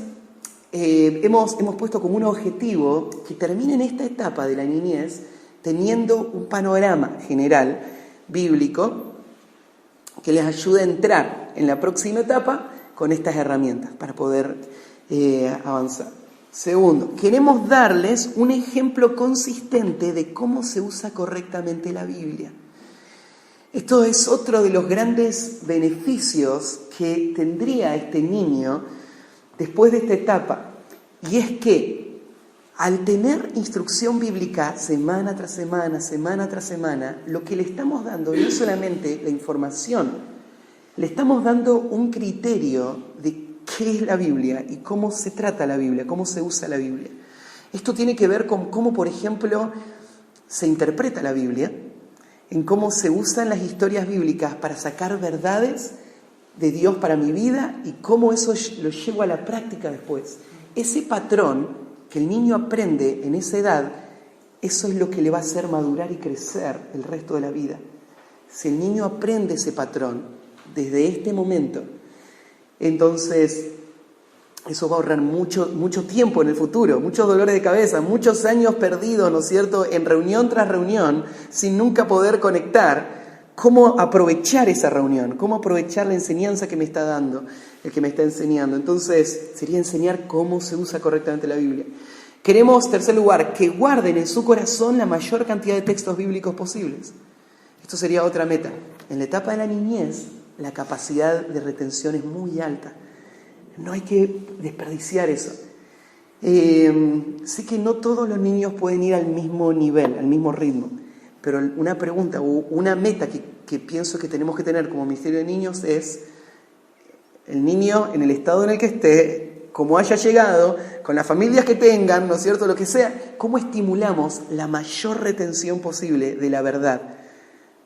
hemos puesto como un objetivo que terminen esta etapa de la niñez teniendo un panorama general bíblico que les ayude a entrar en la próxima etapa con estas herramientas para poder avanzar. Segundo, queremos darles un ejemplo consistente de cómo se usa correctamente la Biblia. Esto es otro de los grandes beneficios que tendría este niño después de esta etapa. Y es que al tener instrucción bíblica semana tras semana, semana tras semana, lo que le estamos dando no es solamente la información, le estamos dando un criterio de qué es la Biblia y cómo se trata la Biblia, cómo se usa la Biblia. Esto tiene que ver con cómo, por ejemplo, se interpreta la Biblia, en cómo se usan las historias bíblicas para sacar verdades de Dios para mi vida y cómo eso lo llevo a la práctica después. Ese patrón que el niño aprende en esa edad, eso es lo que le va a hacer madurar y crecer el resto de la vida. Si el niño aprende ese patrón desde este momento, entonces eso va a ahorrar mucho tiempo en el futuro, muchos dolores de cabeza, muchos años perdidos, ¿no es cierto?, en reunión tras reunión, sin nunca poder conectar. ¿Cómo aprovechar esa reunión? ¿Cómo aprovechar la enseñanza que me está dando el que me está enseñando? Entonces, sería enseñar cómo se usa correctamente la Biblia. Queremos, en tercer lugar, que guarden en su corazón la mayor cantidad de textos bíblicos posibles. Esto sería otra meta. En la etapa de la niñez, la capacidad de retención es muy alta. No hay que desperdiciar eso. Sé que no todos los niños pueden ir al mismo nivel, al mismo ritmo, pero una pregunta o una meta que pienso que tenemos que tener como Ministerio de Niños es el niño en el estado en el que esté, como haya llegado, con las familias que tengan, ¿no es cierto?, lo que sea, cómo estimulamos la mayor retención posible de la verdad,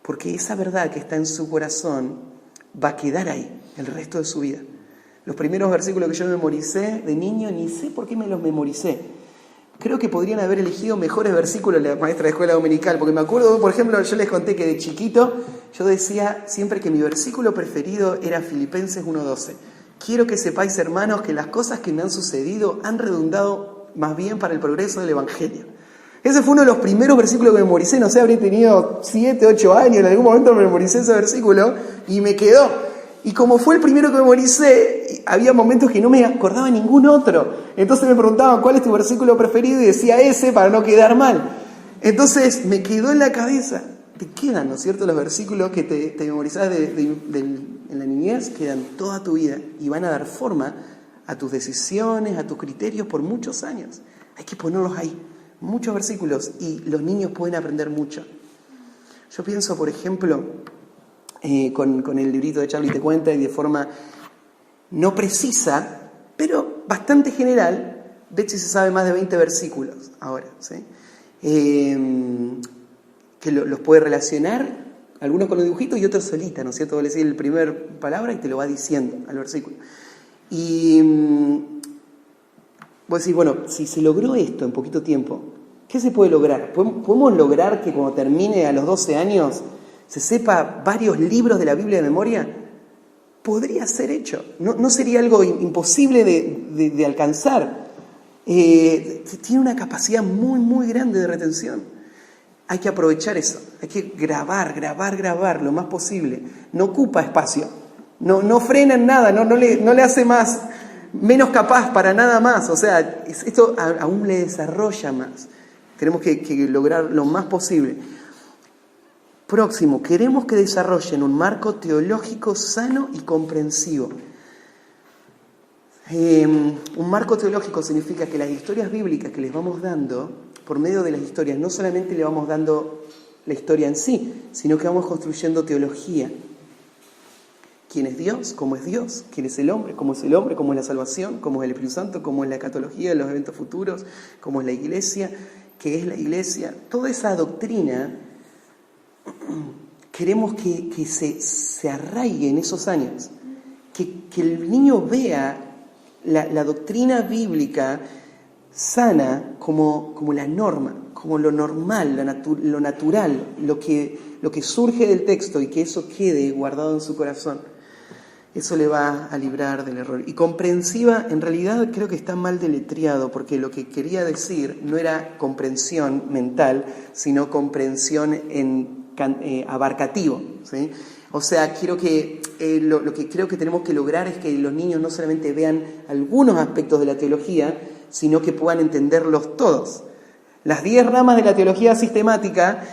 porque esa verdad que está en su corazón va a quedar ahí el resto de su vida. Los primeros versículos que yo memoricé de niño, ni sé por qué me los memoricé. Creo que podrían haber elegido mejores versículos la maestra de escuela dominical, porque me acuerdo, por ejemplo, yo les conté que de chiquito yo decía siempre que mi versículo preferido era Filipenses 1:12. Quiero que sepáis, hermanos, que las cosas que me han sucedido han redundado más bien para el progreso del Evangelio. Ese fue uno de los primeros versículos que memoricé, no sé, habría tenido 7, 8 años, en algún momento me memoricé ese versículo y me quedó. Y como fue el primero que memoricé, había momentos que no me acordaba ningún otro. Entonces me preguntaban, ¿cuál es tu versículo preferido? Y decía ese para no quedar mal. Entonces me quedó en la cabeza. Te quedan, ¿no es cierto? Los versículos que te memorizás en la niñez quedan toda tu vida y van a dar forma a tus decisiones, a tus criterios por muchos años. Hay que ponerlos ahí, muchos versículos, y los niños pueden aprender mucho. Yo pienso, por ejemplo, con el librito de Charlie Te Cuenta, y de forma no precisa, pero bastante general, Betsy se sabe más de 20 versículos ahora, ¿sí? Que los puede relacionar, algunos con los dibujitos y otros solita, ¿no es cierto? Vos le decís la primera palabra y te lo va diciendo al versículo. Y vos decís, bueno, si se logró esto en poquito tiempo, ¿qué se puede lograr? ¿Podemos lograr que cuando termine a los 12 años se sepa varios libros de la Biblia de memoria? Podría ser hecho. No sería algo imposible de alcanzar. Tiene una capacidad muy, muy grande de retención. Hay que aprovechar eso. Hay que grabar lo más posible. No ocupa espacio. No frena en nada. No le hace menos capaz para nada más. O sea, esto aún le desarrolla más. Tenemos que lograr lo más posible. Próximo, queremos que desarrollen un marco teológico sano y comprensivo. Un marco teológico significa que las historias bíblicas que les vamos dando, por medio de las historias, no solamente le vamos dando la historia en sí, sino que vamos construyendo teología. ¿Quién es Dios? ¿Cómo es Dios? ¿Quién es el hombre? ¿Cómo es el hombre? ¿Cómo es la salvación? ¿Cómo es el Espíritu Santo? ¿Cómo es la escatología de los eventos futuros? ¿Cómo es la iglesia? ¿Qué es la iglesia? Toda esa doctrina queremos que se arraigue en esos años, que el niño vea la doctrina bíblica sana como la norma, como lo normal, lo natural, lo que surge del texto, y que eso quede guardado en su corazón. Eso le va a librar del error. Y comprensiva, en realidad creo que está mal deletreado, porque lo que quería decir no era comprensión mental, sino comprensión abarcativo, ¿sí? O sea, lo que creo que tenemos que lograr es que los niños no solamente vean algunos aspectos de la teología, sino que puedan entenderlos todos. Las 10 ramas de la teología sistemática,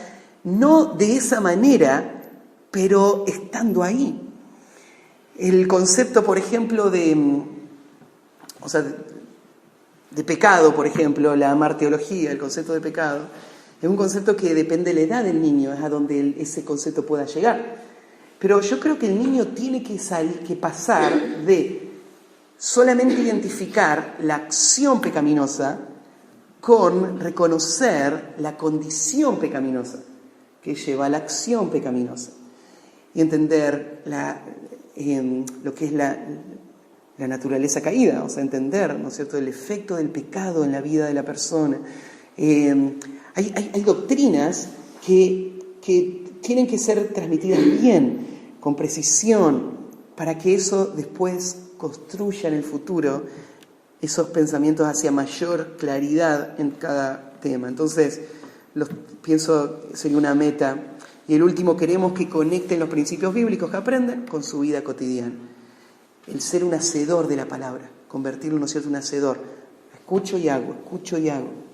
no de esa manera, pero estando ahí. El concepto, por ejemplo, de pecado, por ejemplo, la marteología, el concepto de pecado, es un concepto que depende de la edad del niño, es a donde ese concepto pueda llegar. Pero yo creo que el niño tiene que pasar de solamente identificar la acción pecaminosa con reconocer la condición pecaminosa que lleva a la acción pecaminosa, y entender lo que es la naturaleza caída, o sea, entender, ¿no es cierto?, el efecto del pecado en la vida de la persona. Hay doctrinas que tienen que ser transmitidas bien, con precisión, para que eso después construya en el futuro esos pensamientos hacia mayor claridad en cada tema. Entonces, pienso sería una meta. Y el último, queremos que conecten los principios bíblicos que aprenden con su vida cotidiana. El ser un hacedor de la palabra, convertirlo, ¿no es cierto?, en un hacedor. Escucho y hago.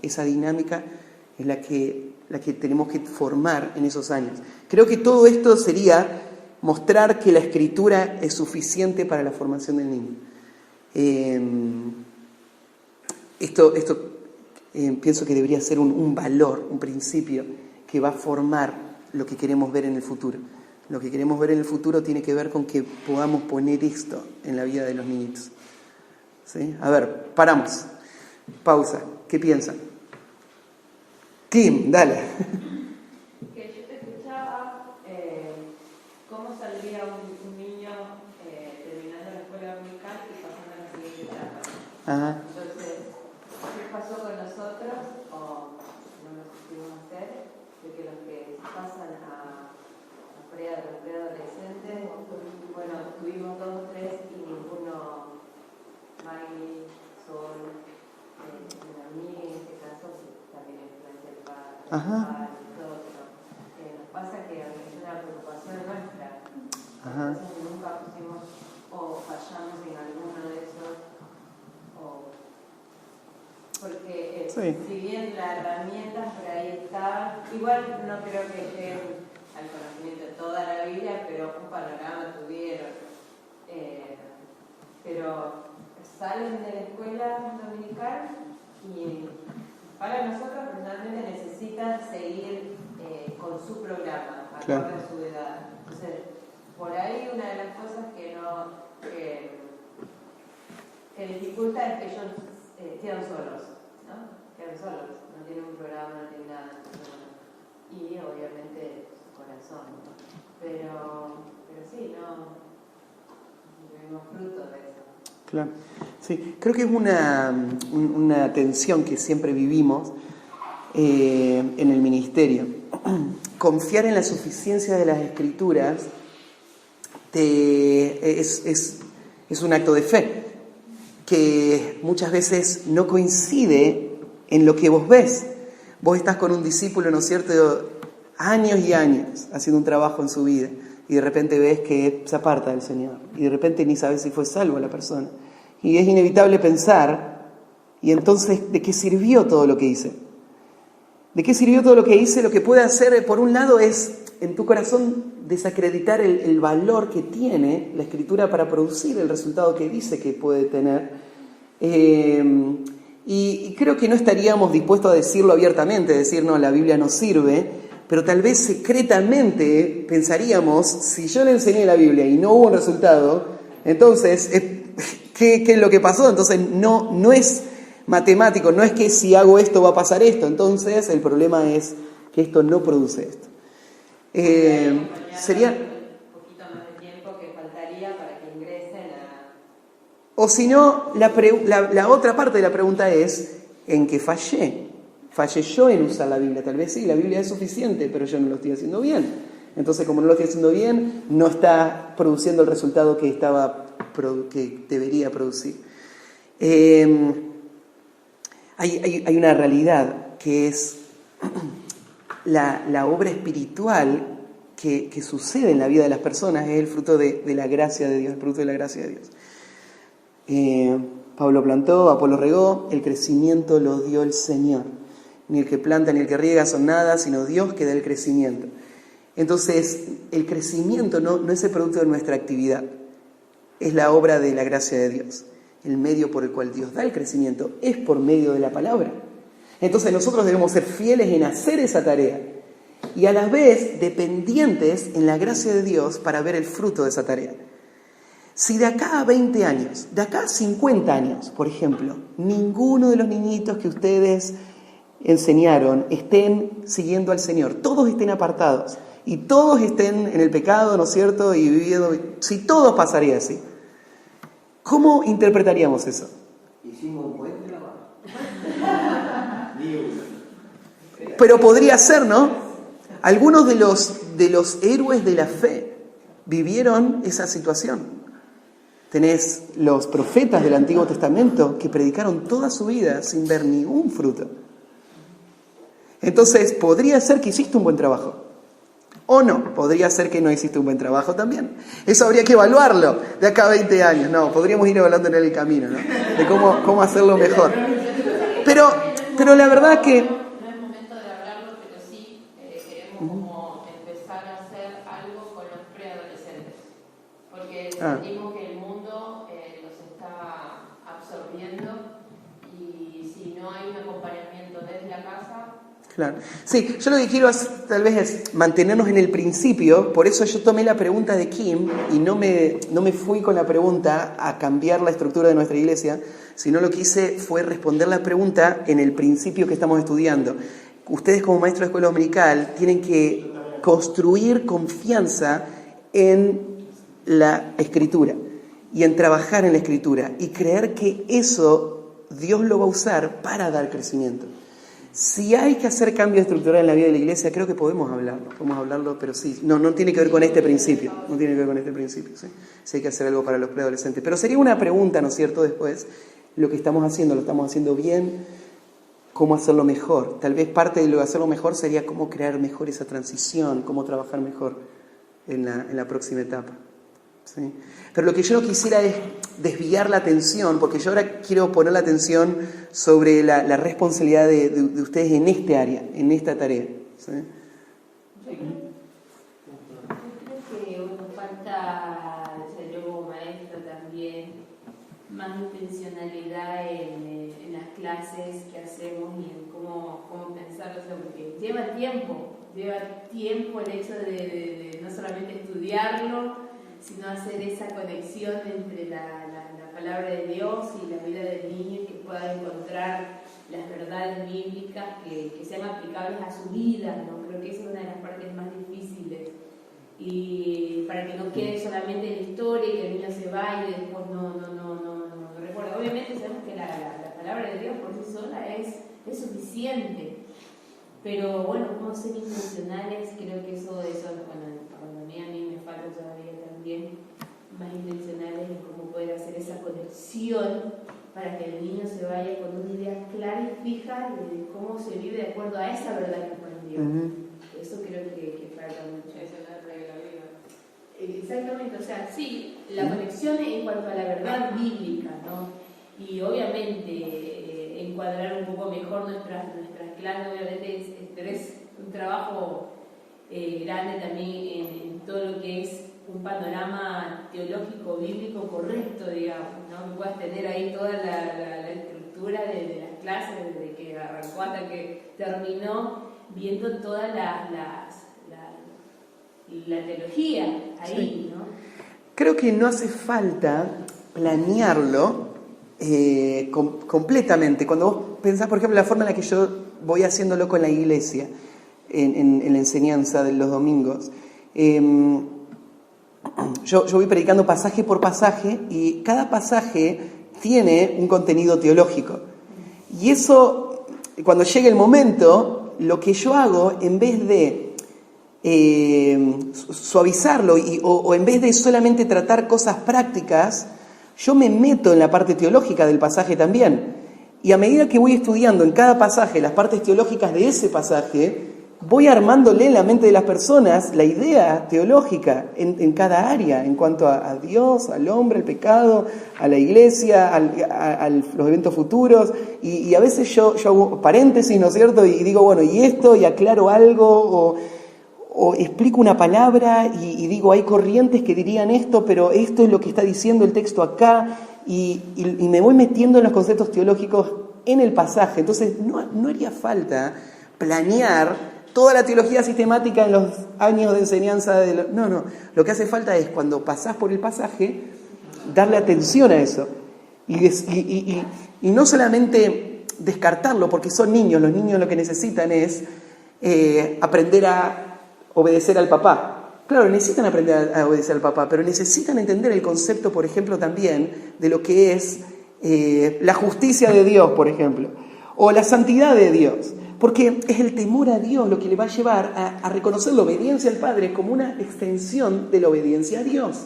Esa dinámica es la que tenemos que formar en esos años. Creo que todo esto sería mostrar que la escritura es suficiente para la formación del niño. Esto pienso que debería ser un valor, un principio que va a formar lo que queremos ver en el futuro. Lo que queremos ver en el futuro tiene que ver con que podamos poner esto en la vida de los niñitos. ¿Sí? A ver, paramos. Pausa. ¿Qué piensan? Tim, dale. Que yo te escuchaba, ¿cómo saldría un niño terminando la escuela dominical y pasando a la siguiente etapa? Ajá. Entonces, ¿qué pasó con nosotros? O no lo supimos hacer, de que los que pasan a los preadolescentes, bueno, tuvimos 2 o 3 y ninguno, Maggie, Sol, a mí en este caso también influencia el padre, nos pasa que es una preocupación nuestra. Entonces nunca pusimos porque Sí. si bien las herramientas por ahí están, igual no creo que lleguen al conocimiento de toda la Biblia, pero un panorama tuvieron. Pero salen de la escuela dominical y para nosotros personalmente necesitan seguir con su programa, acorde a su edad. Entonces, por ahí una de las cosas que dificulta es que ellos quedan solos, ¿no? Quedan solos, no tienen un programa, no tienen nada. Y obviamente su corazón, ¿no? Pero sí, no tuvimos fruto de eso. Claro. Sí, creo que es una tensión que siempre vivimos en el ministerio. Confiar en la suficiencia de las Escrituras es un acto de fe que muchas veces no coincide en lo que vos ves. Vos estás con un discípulo, ¿no es cierto?, años y años haciendo un trabajo en su vida, y de repente ves que se aparta del Señor, y de repente ni sabes si fue salvo la persona. Y es inevitable pensar, y entonces, ¿de qué sirvió todo lo que hice? ¿De qué sirvió todo lo que hice? Lo que puede hacer, por un lado, es en tu corazón desacreditar el valor que tiene la Escritura para producir el resultado que dice que puede tener. Y creo que no estaríamos dispuestos a decirlo abiertamente, decir, no, la Biblia no sirve, pero tal vez secretamente pensaríamos, si yo le enseñé la Biblia y no hubo un resultado, entonces, ¿qué es lo que pasó? Entonces no es matemático, no es que si hago esto va a pasar esto, entonces el problema es que esto no produce esto. Sería un poquito más de tiempo que faltaría para que ingresen a... O si no, la otra parte de la pregunta es en que fallé yo en usar la Biblia. Tal vez sí, la Biblia es suficiente, pero yo no lo estoy haciendo bien. Entonces, como no lo estoy haciendo bien, no está produciendo el resultado que debería producir. Hay una realidad que es la obra espiritual que sucede en la vida de las personas, es el fruto de la gracia de Dios, el fruto de la gracia de Dios. Pablo plantó, Apolo regó, el crecimiento lo dio el Señor. Ni el que planta ni el que riega son nada, sino Dios que da el crecimiento. Entonces, el crecimiento no es el producto de nuestra actividad, es la obra de la gracia de Dios. El medio por el cual Dios da el crecimiento es por medio de la palabra. Entonces nosotros debemos ser fieles en hacer esa tarea y a la vez dependientes en la gracia de Dios para ver el fruto de esa tarea. Si de acá a 20 años, de acá a 50 años, por ejemplo, ninguno de los niñitos que ustedes enseñaron estén siguiendo al Señor, todos estén apartados y todos estén en el pecado, ¿no es cierto?, y viviendo, si todo pasaría así, ¿cómo interpretaríamos eso? Hicimos un buen trabajo. Pero podría ser, ¿no? Algunos de los héroes de la fe vivieron esa situación. Tenés los profetas del Antiguo Testamento que predicaron toda su vida sin ver ningún fruto. Entonces, podría ser que hiciste un buen trabajo. O no, podría ser que no hiciste un buen trabajo también. Eso habría que evaluarlo de acá a 20 años. No, podríamos ir evaluando en el camino, ¿no? De cómo hacerlo mejor. Pero la verdad que... No es momento de hablarlo, pero sí queremos como empezar a hacer algo con los preadolescentes. Porque sentimos que el mundo los está absorbiendo y si no hay un acompañamiento desde la casa... Claro. Sí, yo lo que quiero tal vez es mantenernos en el principio, por eso yo tomé la pregunta de Kim y no me fui con la pregunta a cambiar la estructura de nuestra iglesia, sino lo que hice fue responder la pregunta en el principio que estamos estudiando. Ustedes como maestros de escuela dominical tienen que construir confianza en la Escritura y en trabajar en la Escritura y creer que eso Dios lo va a usar para dar crecimiento. Si hay que hacer cambios estructurales en la vida de la iglesia, creo que podemos hablarlo, pero sí, no tiene que ver con este principio, ¿sí? Si hay que hacer algo para los preadolescentes. Pero sería una pregunta, ¿no es cierto?, después, lo que estamos haciendo, ¿lo estamos haciendo bien? ¿Cómo hacerlo mejor? Tal vez parte de lo de hacerlo mejor sería cómo crear mejor esa transición, cómo trabajar mejor en la próxima etapa. ¿sí? Pero lo que yo no quisiera es desviar la atención, porque yo ahora quiero poner la atención sobre la responsabilidad de ustedes en este área, en esta tarea, ¿sí? Yo creo que nos falta, o sea, yo como maestra también, más intencionalidad en las clases que hacemos y en cómo pensarlo, o sea, porque lleva tiempo el hecho de no solamente estudiarlo, sino hacer esa conexión entre la palabra de Dios y la vida del niño, que pueda encontrar las verdades bíblicas que sean aplicables a su vida, ¿no? Creo que esa es una de las partes más difíciles, y para que no quede solamente en la historia y que el niño se vaya y después no recuerda. Obviamente sabemos que la palabra de Dios por sí sola es suficiente, pero bueno, cómo ser intencionales, creo que eso cuando a mí me falta todavía también, más intencionales en cómo poder hacer esa conexión para que el niño se vaya con una idea clara y fija de cómo se vive de acuerdo a esa verdad que aprendió. Eso creo que falta mucho. Esa es la regla viva. Exactamente, o sea, sí, la conexión en cuanto a la verdad bíblica, ¿no? Y obviamente encuadrar un poco mejor nuestras clases, obviamente es un trabajo grande también en todo lo que es un panorama teológico, bíblico correcto, digamos, ¿no? Que puedas tener ahí toda la estructura de las clases, desde que arrancó hasta que terminó, viendo toda la teología ahí, sí, ¿no? Creo que no hace falta planearlo completamente. Cuando vos pensás, por ejemplo, la forma en la que yo voy haciéndolo con la iglesia, en la enseñanza de los domingos, yo voy predicando pasaje por pasaje y cada pasaje tiene un contenido teológico. Y eso, cuando llegue el momento, lo que yo hago, en vez de suavizarlo o en vez de solamente tratar cosas prácticas, yo me meto en la parte teológica del pasaje también. Y a medida que voy estudiando en cada pasaje las partes teológicas de ese pasaje, voy armándole en la mente de las personas la idea teológica en cada área, en cuanto a Dios, al hombre, al pecado, a la iglesia, a los eventos futuros. Y a veces yo hago paréntesis, ¿no es cierto? Y digo, bueno, y esto, y aclaro algo, o explico una palabra y digo, hay corrientes que dirían esto, pero esto es lo que está diciendo el texto acá, y me voy metiendo en los conceptos teológicos en el pasaje. Entonces no haría falta planear toda la teología sistemática en los años de enseñanza. No, lo que hace falta es, cuando pasás por el pasaje, darle atención a eso, y no solamente descartarlo, porque son niños. Los niños lo que necesitan es aprender a obedecer al papá. Claro, necesitan aprender a obedecer al papá, pero necesitan entender el concepto, por ejemplo, también de lo que es la justicia de Dios, por ejemplo, o la santidad de Dios, porque es el temor a Dios lo que le va a llevar a reconocer la obediencia al Padre como una extensión de la obediencia a Dios.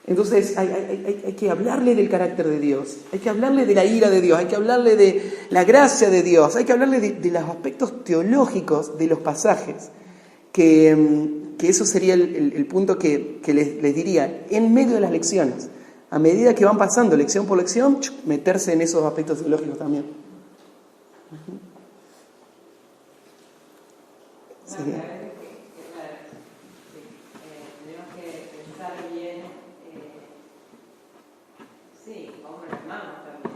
Entonces hay que hablarle del carácter de Dios, hay que hablarle de la ira de Dios, hay que hablarle de la gracia de Dios, hay que hablarle de los aspectos teológicos de los pasajes. Que eso sería el punto que les diría en medio de las lecciones. A medida que van pasando lección por lección, meterse en esos aspectos teológicos también. Tenemos que pensar bien, como las mamás también.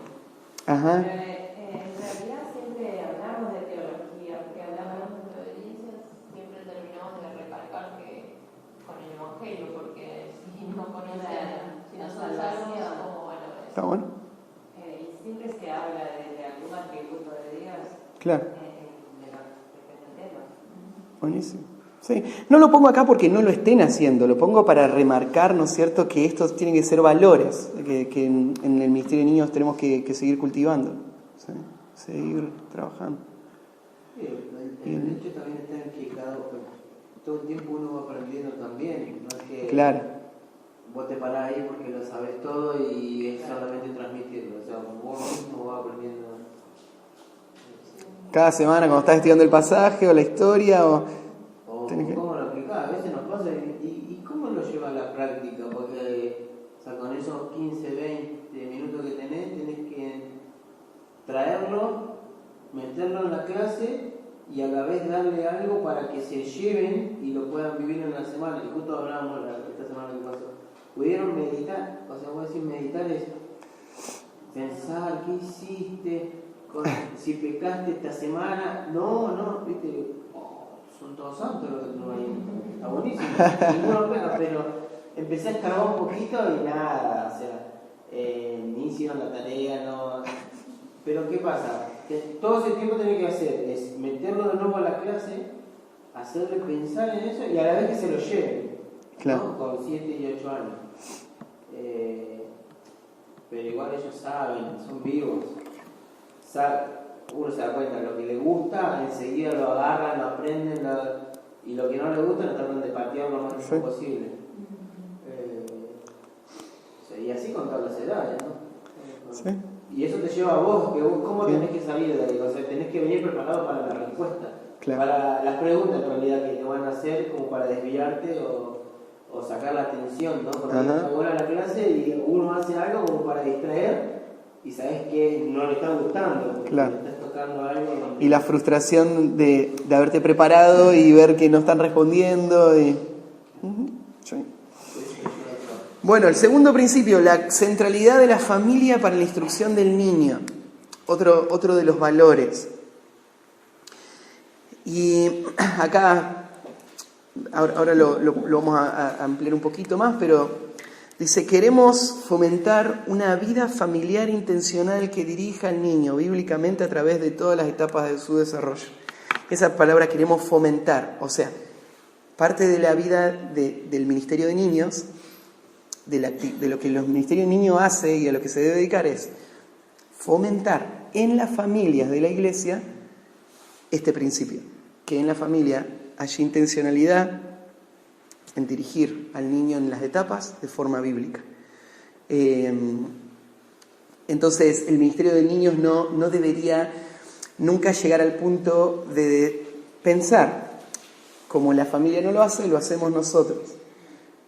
Ajá. En realidad siempre hablamos de teología, porque hablamos de obediencia, siempre terminamos de recalcar que con el Evangelio, porque si no conocen, si no son salvos, ¿cómo van a obedecer? ¿Está bueno? y siempre se habla de algún atributo de Dios. Claro. De los temas. Buenísimo. Sí. No lo pongo acá porque no lo estén haciendo, lo pongo para remarcar, ¿no es cierto?, que estos tienen que ser valores que en el Ministerio de Niños tenemos que seguir cultivando, ¿sí? Seguir trabajando. Sí, el hecho también está en que todo el tiempo uno va aprendiendo también, no es que Claro. vos te parás ahí porque lo sabes todo y es solamente transmitirlo, o sea, vos mismo vas aprendiendo. Cada semana cuando estás estudiando el pasaje o la historia o cómo lo aplicás, a veces nos pasa y cómo lo lleva a la práctica, porque darle algo para que se lleven y lo puedan vivir en la semana. Y justo hablábamos esta semana que pasó. Pudieron meditar, o sea, voy a decir, meditar es pensar qué hiciste, si pecaste esta semana. No, viste, son todos santos los que tenemos ahí. Está buenísimo. Ninguno peca, pero empecé a escarbar un poquito y nada, o sea, ni hicieron la tarea, no. Pero ¿qué pasa? Que todo ese tiempo tenés que hacer es meterlo de nuevo a la clase, hacerle pensar en eso y a la vez que se lo lleven, claro, ¿no? Con 7 y 8 años. Pero igual ellos saben, son vivos. Uno se da cuenta, lo que le gusta, enseguida lo agarran, lo aprenden, y lo que no le gusta lo tratan de patear lo más posible. Y así con todas las edades, ¿no? Sí. Y eso te lleva a vos, que vos cómo tenés que salir de ahí, o sea, tenés que venir preparado para la respuesta, claro, para las preguntas en realidad que te van a hacer como para desviarte o sacar la atención, ¿no? Porque llega a la clase y uno hace algo como para distraer y sabes que no le está gustando, porque claro, le estás tocando algo. Y la frustración de haberte preparado y ver que no están respondiendo. Sí. Bueno, el segundo principio, la centralidad de la familia para la instrucción del niño. Otro de los valores. Y acá, ahora lo vamos a ampliar un poquito más, pero dice, queremos fomentar una vida familiar intencional que dirija al niño bíblicamente a través de todas las etapas de su desarrollo. Esa palabra queremos fomentar, o sea, parte de la vida del Ministerio de Niños, de lo que los ministerios de niños hace y a lo que se debe dedicar es fomentar en las familias de la iglesia este principio, que en la familia haya intencionalidad en dirigir al niño en las etapas de forma bíblica. Entonces el Ministerio de Niños no debería nunca llegar al punto de pensar, como la familia no lo hace, lo hacemos nosotros.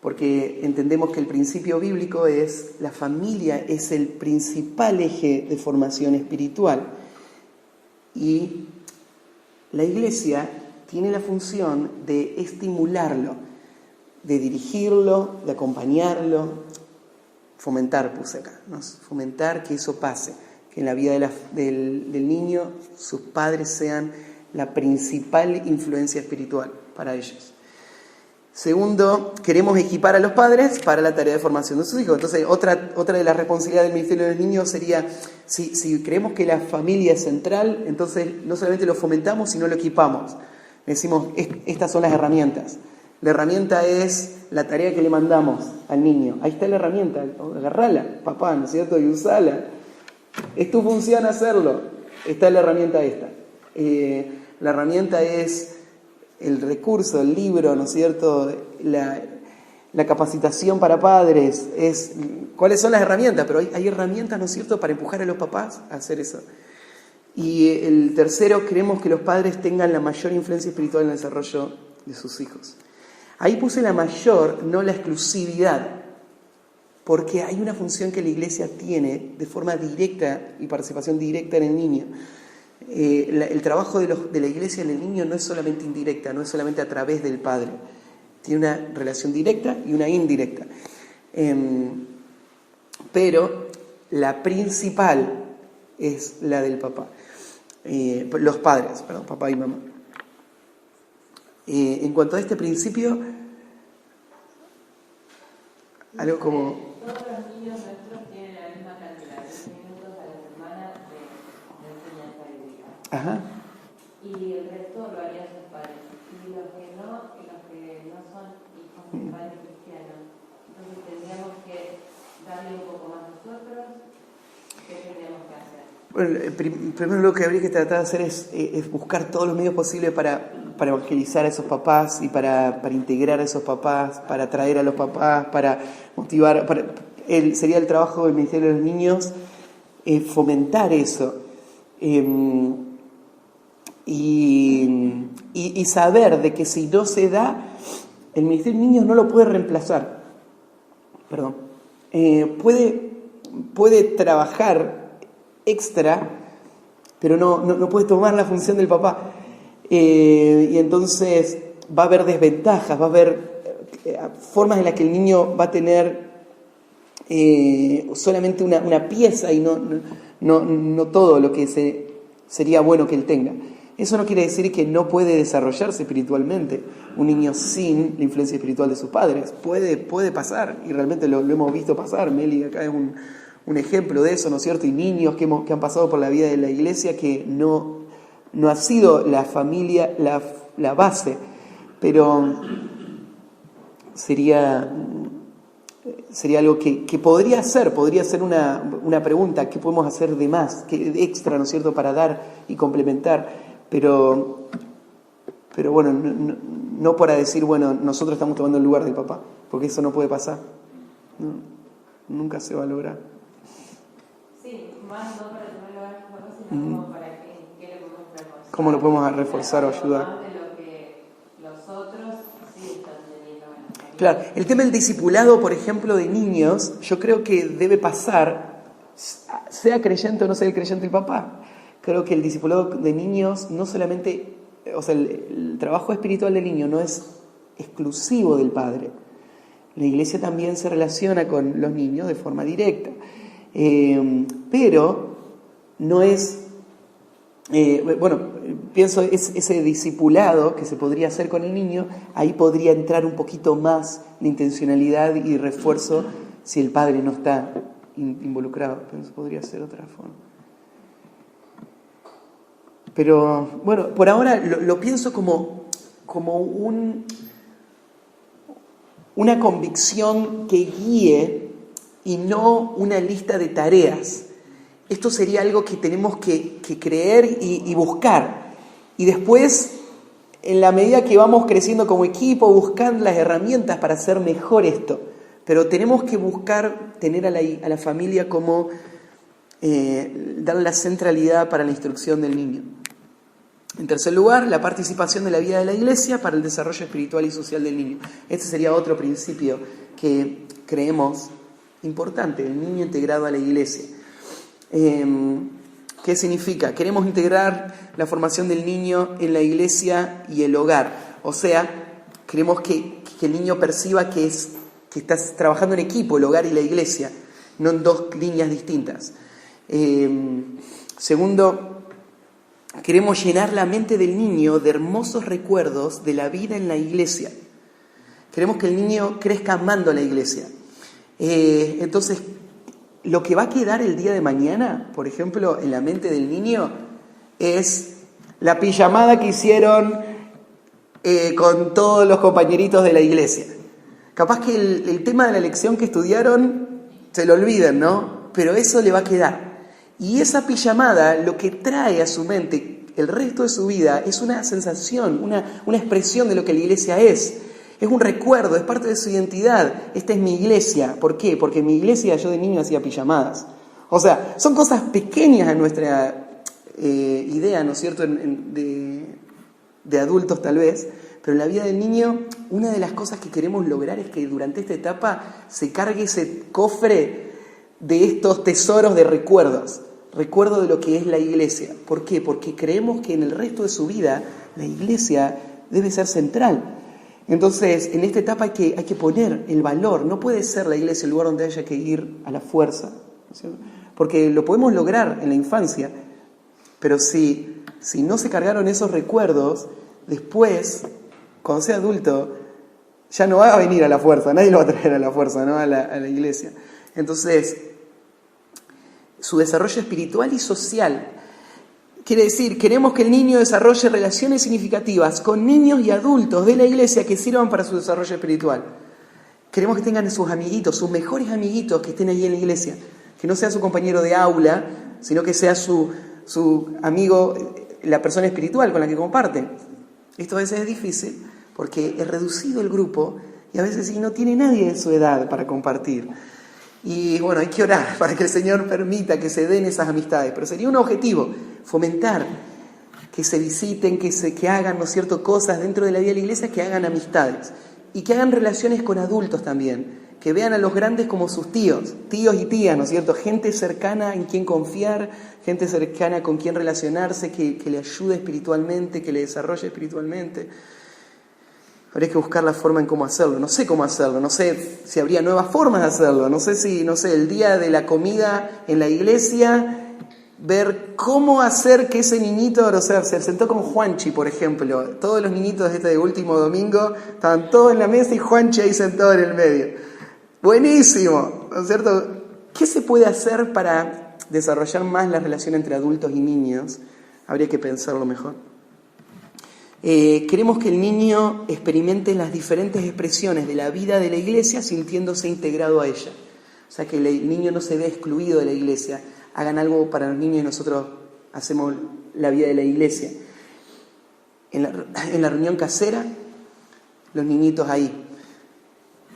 Porque entendemos que el principio bíblico es, la familia es el principal eje de formación espiritual. Y la iglesia tiene la función de estimularlo, de dirigirlo, de acompañarlo, fomentar, puse acá, ¿no? Fomentar que eso pase, que en la vida del niño sus padres sean la principal influencia espiritual para ellos. Segundo, queremos equipar a los padres para la tarea de formación de sus hijos. Entonces, otra de las responsabilidades del Ministerio de los Niños sería, si creemos que la familia es central, entonces no solamente lo fomentamos, sino lo equipamos. Decimos, estas son las herramientas. La herramienta es la tarea que le mandamos al niño. Ahí está la herramienta, agarrala, papá, ¿no es cierto? Y usala. Es tu función hacerlo. Está la herramienta esta. La herramienta es el recurso, el libro, ¿no es cierto? La capacitación para padres, ¿cuáles son las herramientas? Pero hay herramientas, ¿no es cierto?, para empujar a los papás a hacer eso. Y el tercero, queremos que los padres tengan la mayor influencia espiritual en el desarrollo de sus hijos. Ahí puse la mayor, no la exclusividad, porque hay una función que la iglesia tiene de forma directa y participación directa en el niño. El trabajo de la iglesia en el niño no es solamente indirecta, no es solamente a través del padre. Tiene una relación directa y una indirecta. Pero la principal es la del papá. Los padres, perdón, papá y mamá. En cuanto a este principio, algo como... Todos los niños nuestros tienen la misma cantidad, 10 minutos a la semana de enseñanza bíblica. Ajá. Y el resto lo harían sus padres. Y los que no son hijos de padres cristianos. Entonces tendríamos que darle un poco más nosotros. ¿Qué tendríamos que hacer? Bueno, primero lo que habría que tratar de hacer es buscar todos los medios posibles para evangelizar a esos papás y para integrar a esos papás, para atraer a los papás, para motivar. Sería el trabajo del Ministerio de los Niños fomentar eso. Y saber de que si no se da, el Ministerio de Niños no lo puede reemplazar. Perdón. Puede trabajar extra, pero no puede tomar la función del papá. y entonces va a haber desventajas, va a haber formas en las que el niño va a tener solamente una pieza y no todo lo que sería bueno que él tenga. Eso no quiere decir que no puede desarrollarse espiritualmente un niño sin la influencia espiritual de sus padres. Puede pasar, y realmente lo hemos visto pasar. Meli acá es un ejemplo de eso, ¿no es cierto? Y niños que han pasado por la vida de la iglesia que no ha sido la familia la base, pero sería algo que podría ser una pregunta: ¿qué podemos hacer de más, qué de extra, ¿no es cierto?, para dar y complementar? Pero bueno, no para decir, bueno, nosotros estamos tomando el lugar del papá, porque eso no puede pasar. No, nunca se va a lograr. Sí, más no para tomar el lugar del papá, sino como para qué le podemos reforzar. ¿Cómo lo podemos reforzar o ayudar? Más de lo que los otros sí están teniendo en la familia. Claro, el tema del discipulado, por ejemplo, de niños, yo creo que debe pasar, sea creyente o no sea el creyente el papá. Creo que el discipulado de niños no solamente, o sea, el trabajo espiritual del niño no es exclusivo del padre. La iglesia también se relaciona con los niños de forma directa, pero no es, pienso ese discipulado que se podría hacer con el niño, ahí podría entrar un poquito más la intencionalidad y refuerzo si el padre no está involucrado. Entonces podría ser otra forma. Pero bueno, por ahora lo pienso como una convicción que guíe y no una lista de tareas. Esto sería algo que tenemos que creer y buscar. Y después, en la medida que vamos creciendo como equipo, buscando las herramientas para hacer mejor esto. Pero tenemos que buscar tener a la familia como dar la centralidad para la instrucción del niño. En tercer lugar, la participación de la vida de la iglesia para el desarrollo espiritual y social del niño. Este sería otro principio que creemos importante, el niño integrado a la iglesia. ¿Qué significa? Queremos integrar la formación del niño en la iglesia y el hogar. O sea, queremos que el niño perciba que estás trabajando en equipo, el hogar y la iglesia, no en dos líneas distintas. Segundo, queremos llenar la mente del niño de hermosos recuerdos de la vida en la iglesia. Queremos que el niño crezca amando a la iglesia. Entonces, lo que va a quedar el día de mañana, por ejemplo, en la mente del niño, es la pijamada que hicieron con todos los compañeritos de la iglesia. Capaz que el tema de la lección que estudiaron se lo olviden, ¿no? Pero eso le va a quedar. Y esa pijamada lo que trae a su mente el resto de su vida es una sensación, una expresión de lo que la iglesia es. Es un recuerdo, es parte de su identidad. Esta es mi iglesia. ¿Por qué? Porque en mi iglesia yo de niño hacía pijamadas. O sea, son cosas pequeñas en nuestra idea, ¿no es cierto?, de adultos tal vez. Pero en la vida del niño, una de las cosas que queremos lograr es que durante esta etapa se cargue ese cofre de estos tesoros de recuerdos. Recuerdo de lo que es la iglesia. ¿Por qué? Porque creemos que en el resto de su vida la iglesia debe ser central. Entonces, en esta etapa hay que poner el valor. No puede ser la iglesia el lugar donde haya que ir a la fuerza, ¿sí? Porque lo podemos lograr en la infancia, pero si no se cargaron esos recuerdos, después, cuando sea adulto, ya no va a venir a la fuerza. Nadie lo va a traer a la fuerza, ¿no? A la iglesia. Entonces, su desarrollo espiritual y social. Quiere decir, queremos que el niño desarrolle relaciones significativas con niños y adultos de la iglesia que sirvan para su desarrollo espiritual. Queremos que tengan sus amiguitos, sus mejores amiguitos que estén ahí en la iglesia. Que no sea su compañero de aula, sino que sea su amigo, la persona espiritual con la que comparten. Esto a veces es difícil porque es reducido el grupo y a veces no tiene nadie de su edad para compartir. Y bueno, hay que orar para que el Señor permita que se den esas amistades. Pero sería un objetivo, fomentar, que se visiten, que hagan, ¿no es cierto?, cosas dentro de la vida de la iglesia, que hagan amistades. Y que hagan relaciones con adultos también, que vean a los grandes como sus tíos y tías, ¿no es cierto? Gente cercana en quien confiar, gente cercana con quien relacionarse, que le ayude espiritualmente, que le desarrolle espiritualmente. Habría que buscar la forma en cómo hacerlo. No sé cómo hacerlo, no sé si habría nuevas formas de hacerlo, no sé si, el día de la comida en la iglesia, ver cómo hacer que ese niñito, o sea, se sentó con Juanchi, por ejemplo. Todos los niñitos de este último domingo estaban todos en la mesa y Juanchi ahí sentado en el medio. Buenísimo, ¿no es cierto? ¿Qué se puede hacer para desarrollar más la relación entre adultos y niños? Habría que pensarlo mejor. Queremos que el niño experimente las diferentes expresiones de la vida de la iglesia sintiéndose integrado a ella. O sea, que el niño no se ve excluido de la iglesia. Hagan algo para los niños y nosotros hacemos la vida de la iglesia. En la reunión casera, los niñitos ahí.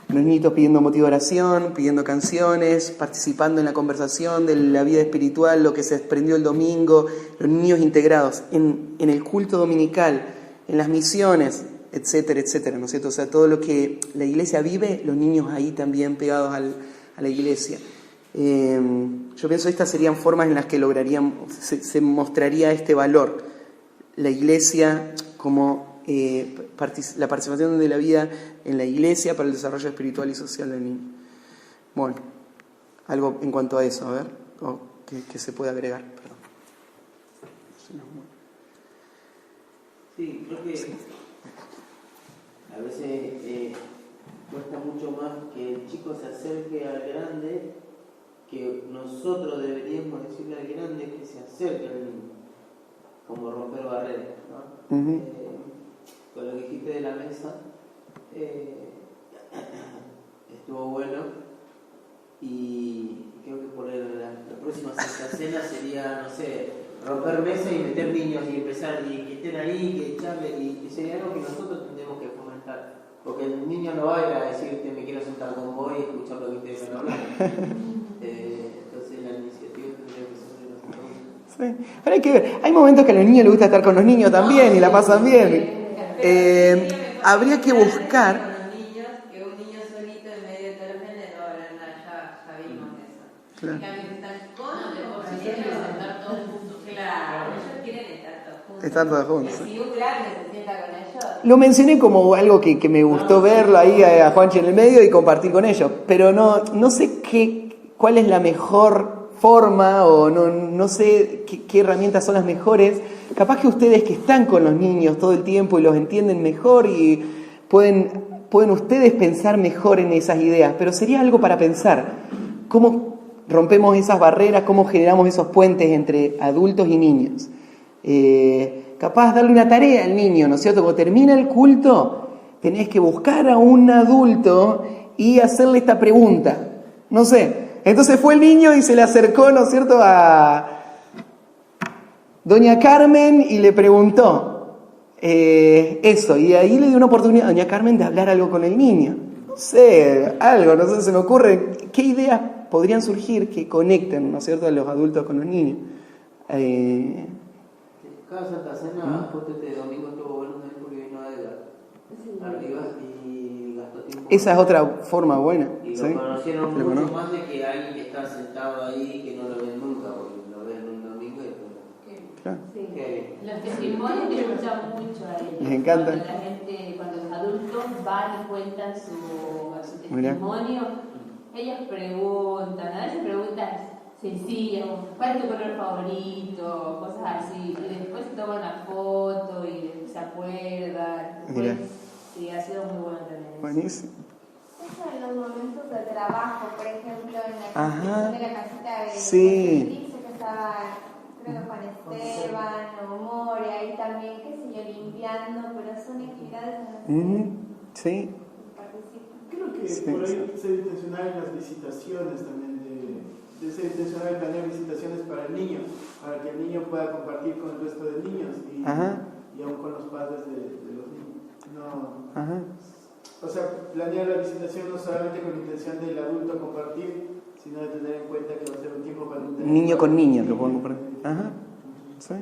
Los niñitos pidiendo motivo de oración, pidiendo canciones, participando en la conversación de la vida espiritual, lo que se desprendió el domingo, los niños integrados en el culto dominical, en las misiones, etcétera, etcétera, ¿no es cierto? O sea, todo lo que la iglesia vive, los niños ahí también pegados a la iglesia. Yo pienso que estas serían formas en las que se mostraría este valor. La iglesia como la participación de la vida en la iglesia para el desarrollo espiritual y social del niño. Bueno, algo en cuanto a eso, a ver, que se puede agregar. Perdón. Sí, creo que a veces cuesta mucho más que el chico se acerque al grande, que nosotros deberíamos decirle al grande que se acerque al niño, como romper barreras, ¿no? Uh-huh. Con lo que dijiste de la mesa, estuvo bueno, y creo que por la próxima Santa Cena sería, no sé, romper mesa y meter niños y empezar, y que estén ahí, que charlen, y sería algo que nosotros tendremos que fomentar, porque el niño no va a ir a decirte me quiero sentar con vos y escuchar lo que ustedes van a hablar. Entonces la iniciativa tendría que ser de nosotros. Sí. Pero hay que ver, hay momentos que a los niños les gusta estar con los niños también, y la pasan bien. Habría que buscar. Con los niños, que un niño solito en medio de todo el género, ya vimos eso. Claro. En cambio, están con los quieren estar todos juntos. Claro, ellos quieren estar todos juntos. Sí. Y si un grande se sienta con ellos. Lo mencioné como algo que me gustó verlo ahí a Juanchi en el medio y compartir con ellos, pero no sé cuál es la mejor forma, o no sé qué herramientas son las mejores. Capaz que ustedes que están con los niños todo el tiempo y los entienden mejor y pueden ustedes pensar mejor en esas ideas, pero sería algo para pensar. ¿Cómo rompemos esas barreras? ¿Cómo generamos esos puentes entre adultos y niños? Capaz darle una tarea al niño, ¿no es cierto? Cuando termina el culto, tenés que buscar a un adulto y hacerle esta pregunta. No sé. Entonces fue el niño y se le acercó, ¿no es cierto?, a Doña Carmen y le preguntó eso. Y ahí le dio una oportunidad a Doña Carmen de hablar algo con el niño. No sé, se me ocurre. ¿Qué ideas podrían surgir que conecten, ¿no es cierto?, a los adultos con los niños? Cada Santa Cena, justo este domingo estuvo bueno porque vino Edgar arriba y gastó tiempo. Esa es otra forma buena. Y ¿sí? lo conocieron mucho más de que alguien que está sentado ahí que no lo ven nunca, porque lo ven un domingo y después. Claro. Sí. ¿Qué? Los testimonios les gustan mucho a ellos. Les encanta. Cuando los adultos van y cuentan su testimonio, ellos preguntan, a veces preguntan sencillas, ¿cuál es tu color favorito? Cosas así. Y después se toman una foto y se acuerdan. Después, sí, ha sido muy bueno también. Buenísimo. Eso en los momentos de trabajo, por ejemplo, en la construcción de la casita de sí. que estaba, creo que Juan Esteban o More, ahí también, qué sé yo, limpiando, pero son actividades en las que sí. participan. Creo que por ahí ser intencional en las visitaciones también, de ser intencional en planear visitaciones para el niño, para que el niño pueda compartir con el resto de niños y aún con los padres de los niños. O sea, planear la visitación no solamente con la intención del adulto compartir, sino de tener en cuenta que va a ser un tiempo para un niño con niño, lo puedo compartir. Sí.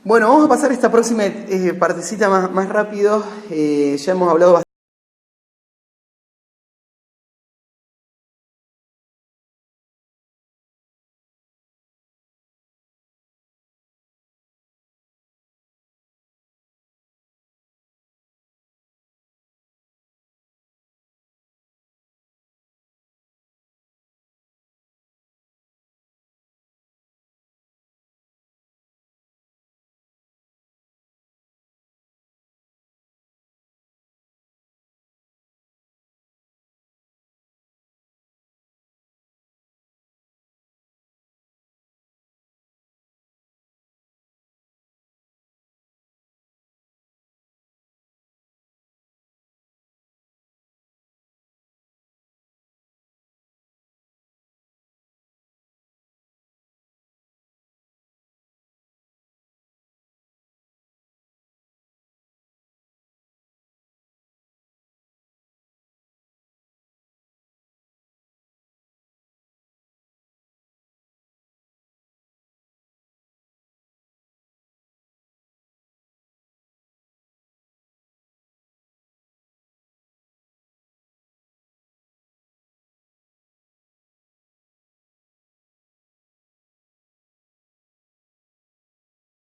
Bueno, vamos a pasar esta próxima partecita más rápido. Ya hemos hablado bastante.